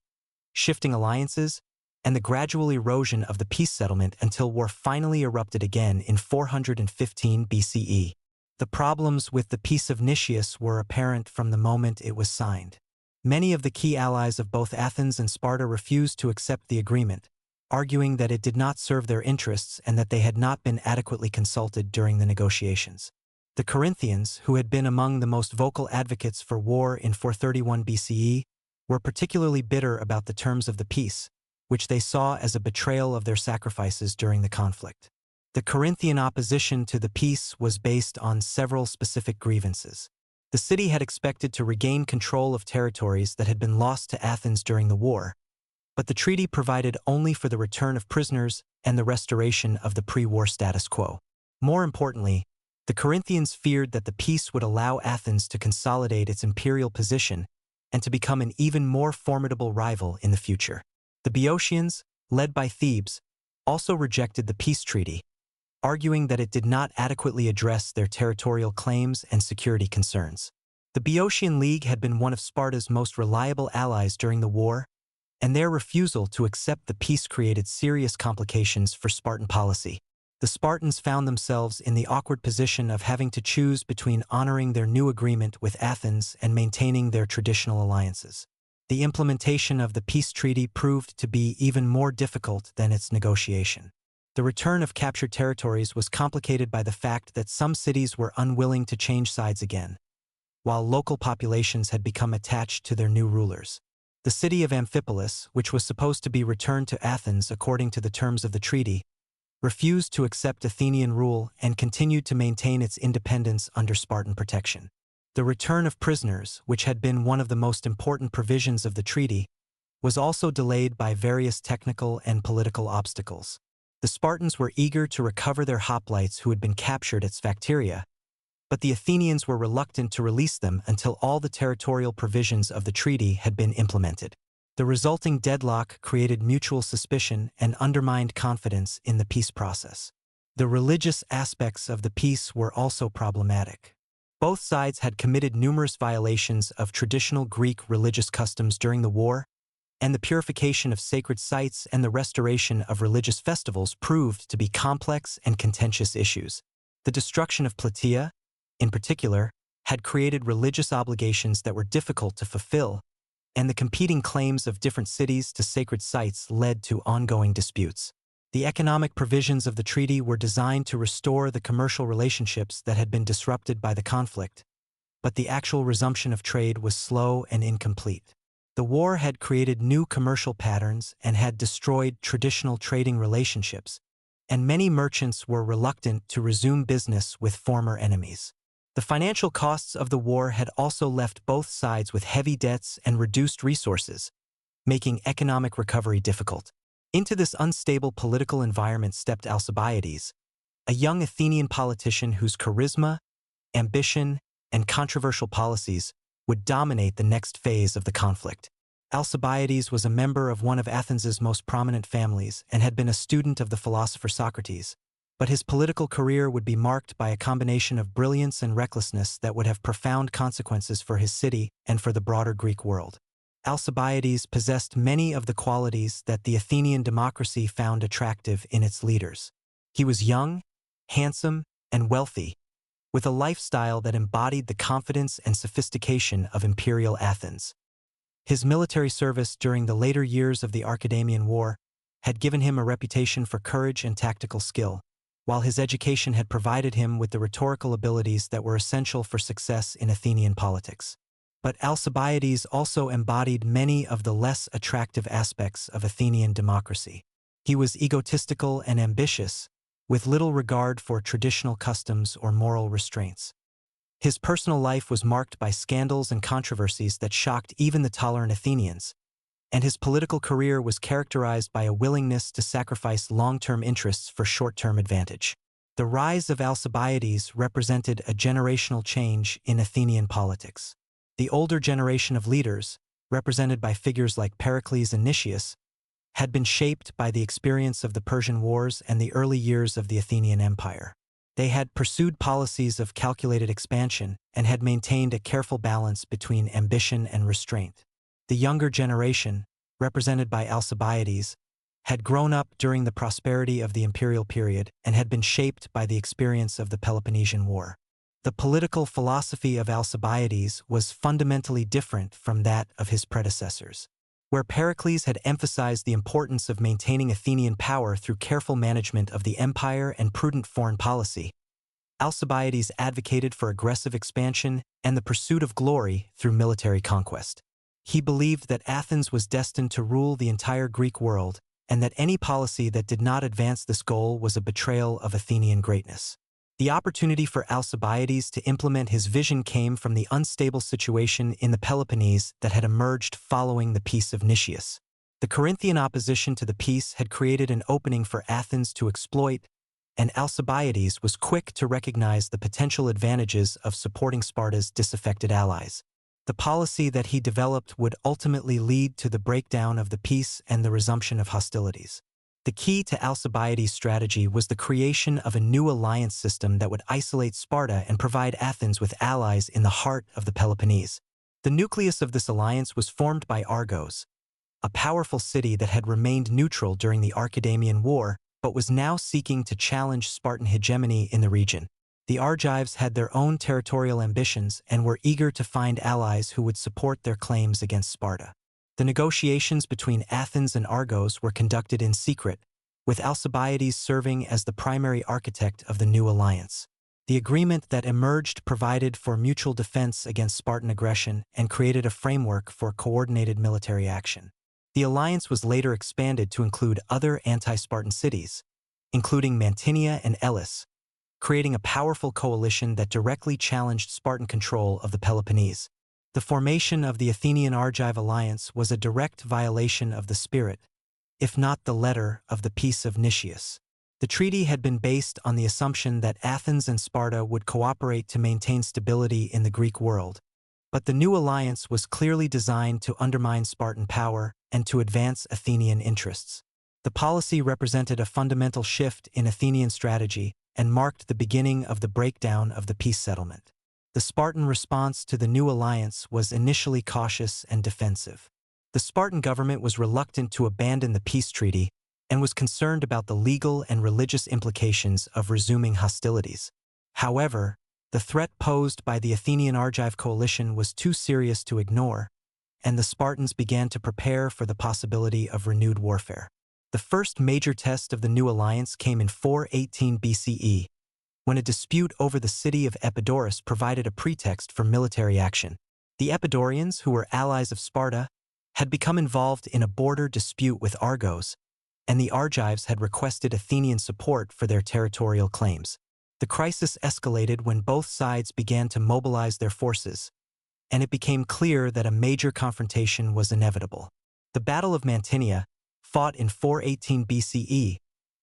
shifting alliances, and the gradual erosion of the peace settlement until war finally erupted again in 415 BCE. The problems with the Peace of Nicias were apparent from the moment it was signed. Many of the key allies of both Athens and Sparta refused to accept the agreement, arguing that it did not serve their interests and that they had not been adequately consulted during the negotiations. The Corinthians, who had been among the most vocal advocates for war in 431 BCE, were particularly bitter about the terms of the peace, which they saw as a betrayal of their sacrifices during the conflict. The Corinthian opposition to the peace was based on several specific grievances. The city had expected to regain control of territories that had been lost to Athens during the war, but the treaty provided only for the return of prisoners and the restoration of the pre-war status quo. More importantly, the Corinthians feared that the peace would allow Athens to consolidate its imperial position and to become an even more formidable rival in the future. The Boeotians, led by Thebes, also rejected the peace treaty, arguing that it did not adequately address their territorial claims and security concerns. The Boeotian League had been one of Sparta's most reliable allies during the war, and their refusal to accept the peace created serious complications for Spartan policy. The Spartans found themselves in the awkward position of having to choose between honoring their new agreement with Athens and maintaining their traditional alliances. The implementation of the peace treaty proved to be even more difficult than its negotiation. The return of captured territories was complicated by the fact that some cities were unwilling to change sides again, while local populations had become attached to their new rulers. The city of Amphipolis, which was supposed to be returned to Athens according to the terms of the treaty, refused to accept Athenian rule and continued to maintain its independence under Spartan protection. The return of prisoners, which had been one of the most important provisions of the treaty, was also delayed by various technical and political obstacles. The Spartans were eager to recover their hoplites who had been captured at Sphacteria, but the Athenians were reluctant to release them until all the territorial provisions of the treaty had been implemented. The resulting deadlock created mutual suspicion and undermined confidence in the peace process. The religious aspects of the peace were also problematic. Both sides had committed numerous violations of traditional Greek religious customs during the war, and the purification of sacred sites and the restoration of religious festivals proved to be complex and contentious issues. The destruction of Plataea, in particular, had created religious obligations that were difficult to fulfill, and the competing claims of different cities to sacred sites led to ongoing disputes. The economic provisions of the treaty were designed to restore the commercial relationships that had been disrupted by the conflict, but the actual resumption of trade was slow and incomplete. The war had created new commercial patterns and had destroyed traditional trading relationships, and many merchants were reluctant to resume business with former enemies. The financial costs of the war had also left both sides with heavy debts and reduced resources, making economic recovery difficult. Into this unstable political environment stepped Alcibiades, a young Athenian politician whose charisma, ambition, and controversial policies would dominate the next phase of the conflict. Alcibiades was a member of one of Athens's most prominent families and had been a student of the philosopher Socrates, but his political career would be marked by a combination of brilliance and recklessness that would have profound consequences for his city and for the broader Greek world. Alcibiades possessed many of the qualities that the Athenian democracy found attractive in its leaders. He was young, handsome, and wealthy, with a lifestyle that embodied the confidence and sophistication of imperial Athens. His military service during the later years of the Carthaginian War had given him a reputation for courage and tactical skill, while his education had provided him with the rhetorical abilities that were essential for success in Athenian politics. But Alcibiades also embodied many of the less attractive aspects of Athenian democracy. He was egotistical and ambitious, with little regard for traditional customs or moral restraints. His personal life was marked by scandals and controversies that shocked even the tolerant Athenians, and his political career was characterized by a willingness to sacrifice long-term interests for short-term advantage. The rise of Alcibiades represented a generational change in Athenian politics. The older generation of leaders, represented by figures like Pericles and Nicias, had been shaped by the experience of the Persian Wars and the early years of the Athenian Empire. They had pursued policies of calculated expansion and had maintained a careful balance between ambition and restraint. The younger generation, represented by Alcibiades, had grown up during the prosperity of the imperial period and had been shaped by the experience of the Peloponnesian War. The political philosophy of Alcibiades was fundamentally different from that of his predecessors. Where Pericles had emphasized the importance of maintaining Athenian power through careful management of the empire and prudent foreign policy, Alcibiades advocated for aggressive expansion and the pursuit of glory through military conquest. He believed that Athens was destined to rule the entire Greek world, and that any policy that did not advance this goal was a betrayal of Athenian greatness. The opportunity for Alcibiades to implement his vision came from the unstable situation in the Peloponnese that had emerged following the Peace of Nicias. The Corinthian opposition to the peace had created an opening for Athens to exploit, and Alcibiades was quick to recognize the potential advantages of supporting Sparta's disaffected allies. The policy that he developed would ultimately lead to the breakdown of the peace and the resumption of hostilities. The key to Alcibiades' strategy was the creation of a new alliance system that would isolate Sparta and provide Athens with allies in the heart of the Peloponnese. The nucleus of this alliance was formed by Argos, a powerful city that had remained neutral during the Carthaginian War but was now seeking to challenge Spartan hegemony in the region. The Argives had their own territorial ambitions and were eager to find allies who would support their claims against Sparta. The negotiations between Athens and Argos were conducted in secret, with Alcibiades serving as the primary architect of the new alliance. The agreement that emerged provided for mutual defense against Spartan aggression and created a framework for coordinated military action. The alliance was later expanded to include other anti-Spartan cities, including Mantinea and Elis, creating a powerful coalition that directly challenged Spartan control of the Peloponnese. The formation of the Athenian-Argive alliance was a direct violation of the spirit, if not the letter, of the Peace of Nicias. The treaty had been based on the assumption that Athens and Sparta would cooperate to maintain stability in the Greek world, but the new alliance was clearly designed to undermine Spartan power and to advance Athenian interests. The policy represented a fundamental shift in Athenian strategy and marked the beginning of the breakdown of the peace settlement. The Spartan response to the new alliance was initially cautious and defensive. The Spartan government was reluctant to abandon the peace treaty and was concerned about the legal and religious implications of resuming hostilities. However, the threat posed by the Athenian-Argive coalition was too serious to ignore, and the Spartans began to prepare for the possibility of renewed warfare. The first major test of the new alliance came in 418 BCE, when a dispute over the city of Epidaurus provided a pretext for military action. The Epidaurians, who were allies of Sparta, had become involved in a border dispute with Argos, and the Argives had requested Athenian support for their territorial claims. The crisis escalated when both sides began to mobilize their forces, and it became clear that a major confrontation was inevitable. The Battle of Mantinea, fought in 418 BCE,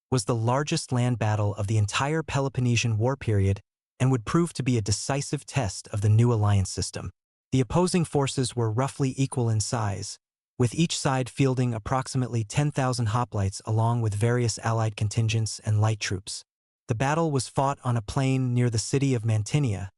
was the largest land battle of the entire Peloponnesian War period and would prove to be a decisive test of the new alliance system. The opposing forces were roughly equal in size, with each side fielding approximately 10,000 hoplites along with various allied contingents and light troops. The battle was fought on a plain near the city of Mantinea,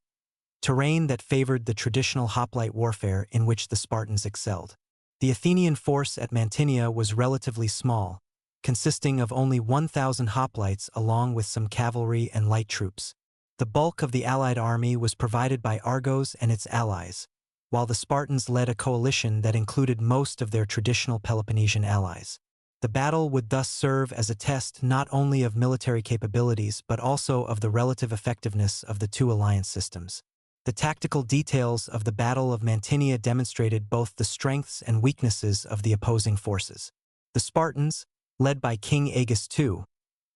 terrain that favored the traditional hoplite warfare in which the Spartans excelled. The Athenian force at Mantinea was relatively small, consisting of only 1,000 hoplites along with some cavalry and light troops. The bulk of the allied army was provided by Argos and its allies, while the Spartans led a coalition that included most of their traditional Peloponnesian allies. The battle would thus serve as a test not only of military capabilities but also of the relative effectiveness of the two alliance systems. The tactical details of the Battle of Mantinea demonstrated both the strengths and weaknesses of the opposing forces. The Spartans, led by King Agis II,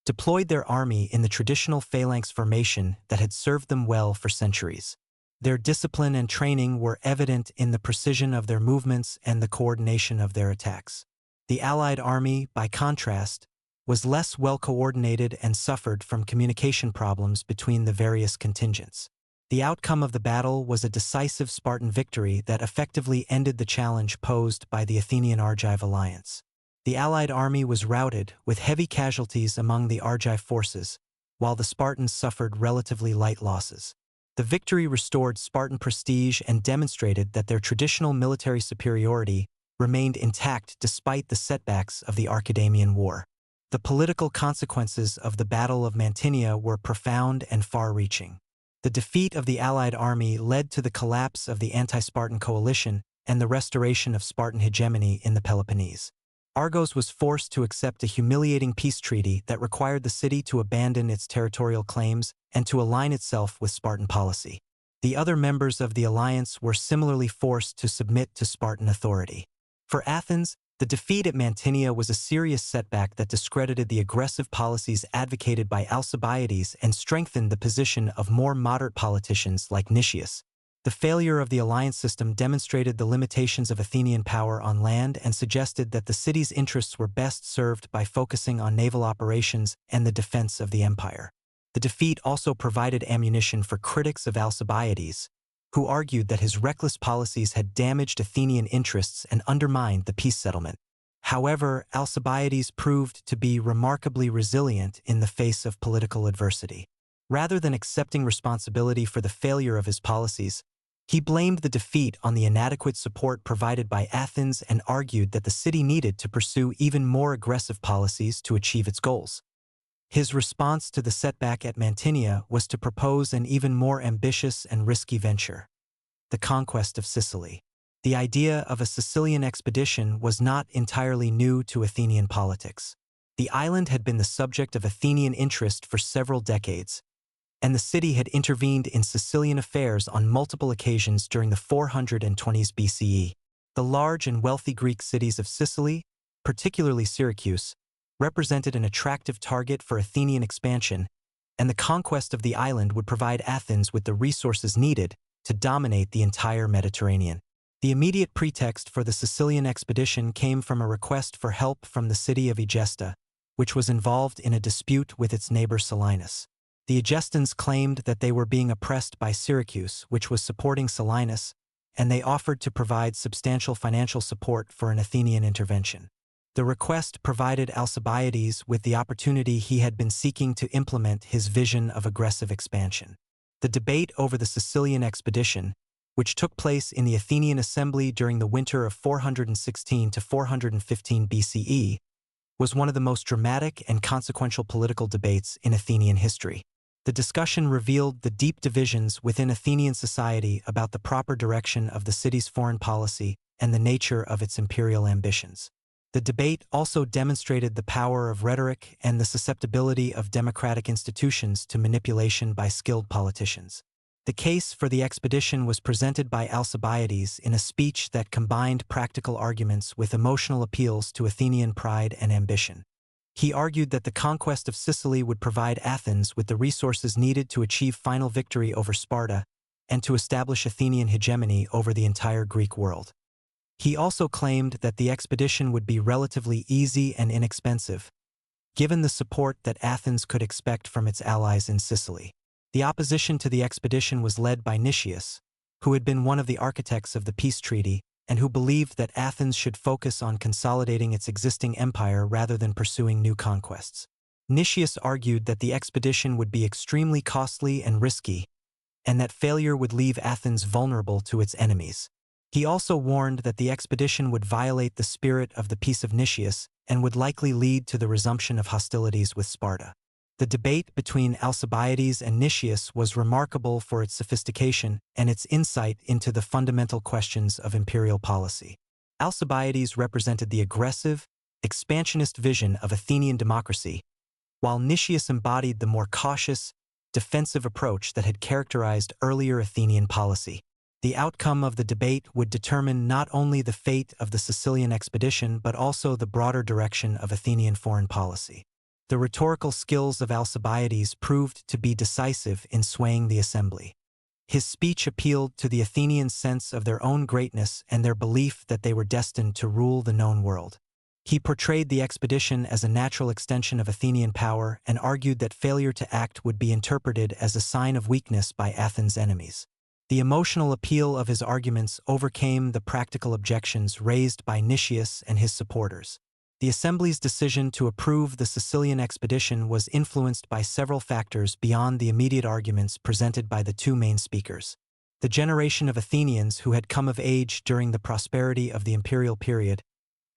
deployed their army in the traditional phalanx formation that had served them well for centuries. Their discipline and training were evident in the precision of their movements and the coordination of their attacks. The Allied army, by contrast, was less well coordinated and suffered from communication problems between the various contingents. The outcome of the battle was a decisive Spartan victory that effectively ended the challenge posed by the Athenian-Argive alliance. The Allied army was routed, with heavy casualties among the Argive forces, while the Spartans suffered relatively light losses. The victory restored Spartan prestige and demonstrated that their traditional military superiority remained intact despite the setbacks of the Carthaginian War. The political consequences of the Battle of Mantinea were profound and far-reaching. The defeat of the Allied army led to the collapse of the anti-Spartan coalition and the restoration of Spartan hegemony in the Peloponnese. Argos was forced to accept a humiliating peace treaty that required the city to abandon its territorial claims and to align itself with Spartan policy. The other members of the alliance were similarly forced to submit to Spartan authority. For Athens, the defeat at Mantinea was a serious setback that discredited the aggressive policies advocated by Alcibiades and strengthened the position of more moderate politicians like Nicias. The failure of the alliance system demonstrated the limitations of Athenian power on land and suggested that the city's interests were best served by focusing on naval operations and the defense of the empire. The defeat also provided ammunition for critics of Alcibiades, who argued that his reckless policies had damaged Athenian interests and undermined the peace settlement. However, Alcibiades proved to be remarkably resilient in the face of political adversity. Rather than accepting responsibility for the failure of his policies, he blamed the defeat on the inadequate support provided by Athens and argued that the city needed to pursue even more aggressive policies to achieve its goals. His response to the setback at Mantinea was to propose an even more ambitious and risky venture: the conquest of Sicily. The idea of a Sicilian expedition was not entirely new to Athenian politics. The island had been the subject of Athenian interest for several decades, and the city had intervened in Sicilian affairs on multiple occasions during the 420s BCE. The large and wealthy Greek cities of Sicily, particularly Syracuse, represented an attractive target for Athenian expansion, and the conquest of the island would provide Athens with the resources needed to dominate the entire Mediterranean. The immediate pretext for the Sicilian expedition came from a request for help from the city of Egesta, which was involved in a dispute with its neighbor Selinus. The Egestans claimed that they were being oppressed by Syracuse, which was supporting Selinus, and they offered to provide substantial financial support for an Athenian intervention. The request provided Alcibiades with the opportunity he had been seeking to implement his vision of aggressive expansion. The debate over the Sicilian expedition, which took place in the Athenian assembly during the winter of 416 to 415 BCE, was one of the most dramatic and consequential political debates in Athenian history. The discussion revealed the deep divisions within Athenian society about the proper direction of the city's foreign policy and the nature of its imperial ambitions. The debate also demonstrated the power of rhetoric and the susceptibility of democratic institutions to manipulation by skilled politicians. The case for the expedition was presented by Alcibiades in a speech that combined practical arguments with emotional appeals to Athenian pride and ambition. He argued that the conquest of Sicily would provide Athens with the resources needed to achieve final victory over Sparta and to establish Athenian hegemony over the entire Greek world. He also claimed that the expedition would be relatively easy and inexpensive, given the support that Athens could expect from its allies in Sicily. The opposition to the expedition was led by Nicias, who had been one of the architects of the peace treaty and who believed that Athens should focus on consolidating its existing empire rather than pursuing new conquests. Nicias argued that the expedition would be extremely costly and risky, and that failure would leave Athens vulnerable to its enemies. He also warned that the expedition would violate the spirit of the Peace of Nicias and would likely lead to the resumption of hostilities with Sparta. The debate between Alcibiades and Nicias was remarkable for its sophistication and its insight into the fundamental questions of imperial policy. Alcibiades represented the aggressive, expansionist vision of Athenian democracy, while Nicias embodied the more cautious, defensive approach that had characterized earlier Athenian policy. The outcome of the debate would determine not only the fate of the Sicilian expedition but also the broader direction of Athenian foreign policy. The rhetorical skills of Alcibiades proved to be decisive in swaying the assembly. His speech appealed to the Athenians' sense of their own greatness and their belief that they were destined to rule the known world. He portrayed the expedition as a natural extension of Athenian power and argued that failure to act would be interpreted as a sign of weakness by Athens' enemies. The emotional appeal of his arguments overcame the practical objections raised by Nicias and his supporters. The assembly's decision to approve the Sicilian expedition was influenced by several factors beyond the immediate arguments presented by the two main speakers. The generation of Athenians who had come of age during the prosperity of the imperial period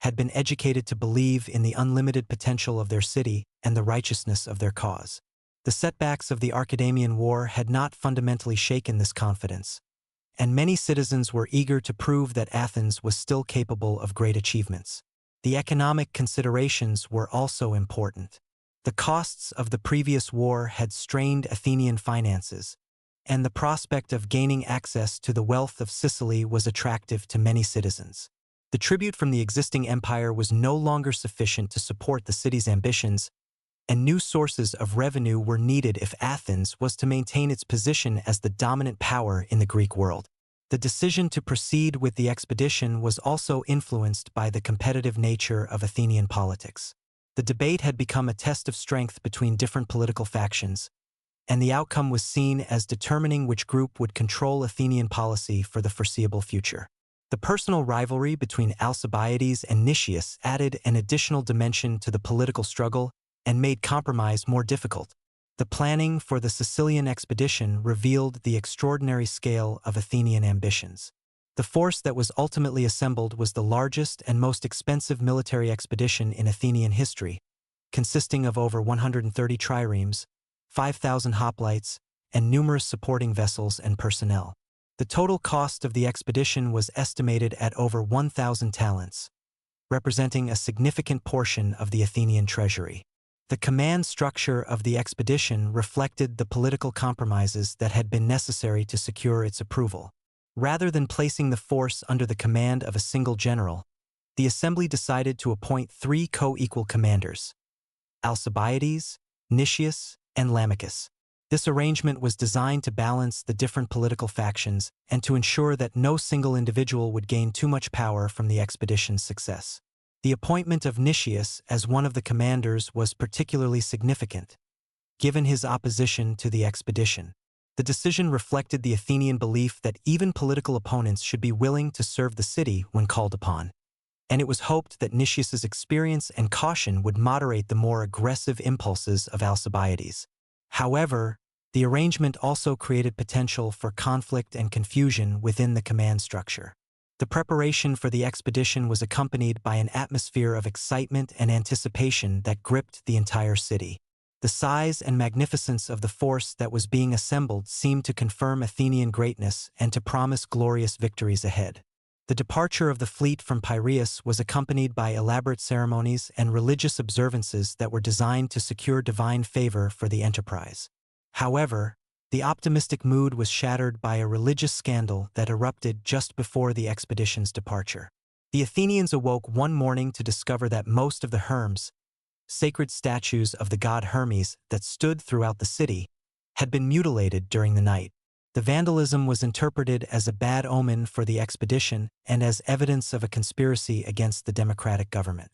had been educated to believe in the unlimited potential of their city and the righteousness of their cause. The setbacks of the Carthaginian War had not fundamentally shaken this confidence, and many citizens were eager to prove that Athens was still capable of great achievements. The economic considerations were also important. The costs of the previous war had strained Athenian finances, and the prospect of gaining access to the wealth of Sicily was attractive to many citizens. The tribute from the existing empire was no longer sufficient to support the city's ambitions, and new sources of revenue were needed if Athens was to maintain its position as the dominant power in the Greek world. The decision to proceed with the expedition was also influenced by the competitive nature of Athenian politics. The debate had become a test of strength between different political factions, and the outcome was seen as determining which group would control Athenian policy for the foreseeable future. The personal rivalry between Alcibiades and Nicias added an additional dimension to the political struggle and made compromise more difficult. The planning for the Sicilian expedition revealed the extraordinary scale of Athenian ambitions. The force that was ultimately assembled was the largest and most expensive military expedition in Athenian history, consisting of over 130 triremes, 5,000 hoplites, and numerous supporting vessels and personnel. The total cost of the expedition was estimated at over 1,000 talents, representing a significant portion of the Athenian treasury. The command structure of the expedition reflected the political compromises that had been necessary to secure its approval. Rather than placing the force under the command of a single general, the assembly decided to appoint three co-equal commanders: Alcibiades, Nicias, and Lamachus. This arrangement was designed to balance the different political factions and to ensure that no single individual would gain too much power from the expedition's success. The appointment of Nicias as one of the commanders was particularly significant, given his opposition to the expedition. The decision reflected the Athenian belief that even political opponents should be willing to serve the city when called upon, and it was hoped that Nicias's experience and caution would moderate the more aggressive impulses of Alcibiades. However, the arrangement also created potential for conflict and confusion within the command structure. The preparation for the expedition was accompanied by an atmosphere of excitement and anticipation that gripped the entire city. The size and magnificence of the force that was being assembled seemed to confirm Athenian greatness and to promise glorious victories ahead. The departure of the fleet from Piraeus was accompanied by elaborate ceremonies and religious observances that were designed to secure divine favor for the enterprise. However, the optimistic mood was shattered by a religious scandal that erupted just before the expedition's departure. The Athenians awoke one morning to discover that most of the Hermes, sacred statues of the god Hermes that stood throughout the city, had been mutilated during the night. The vandalism was interpreted as a bad omen for the expedition and as evidence of a conspiracy against the democratic government.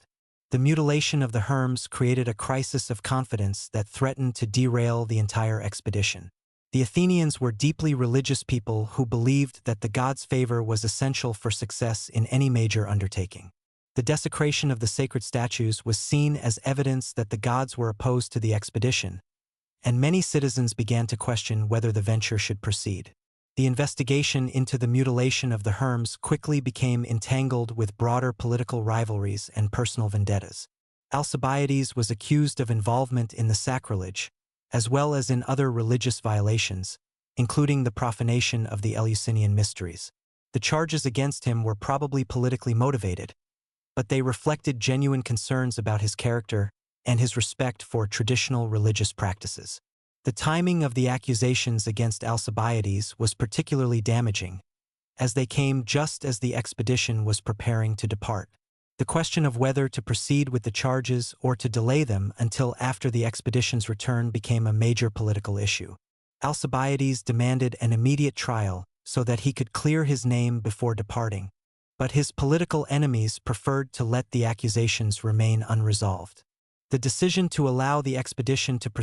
The mutilation of the Hermes created a crisis of confidence that threatened to derail the entire expedition. The Athenians were deeply religious people who believed that the gods' favor was essential for success in any major undertaking. The desecration of the sacred statues was seen as evidence that the gods were opposed to the expedition, and many citizens began to question whether the venture should proceed. The investigation into the mutilation of the Herms quickly became entangled with broader political rivalries and personal vendettas. Alcibiades was accused of involvement in the sacrilege, as well as in other religious violations, including the profanation of the Eleusinian mysteries. The charges against him were probably politically motivated, but they reflected genuine concerns about his character and his respect for traditional religious practices. The timing of the accusations against Alcibiades was particularly damaging, as they came just as the expedition was preparing to depart. The question of whether to proceed with the charges or to delay them until after the expedition's return became a major political issue. Alcibiades demanded an immediate trial so that he could clear his name before departing, but his political enemies preferred to let the accusations remain unresolved. The decision to allow the expedition to proceed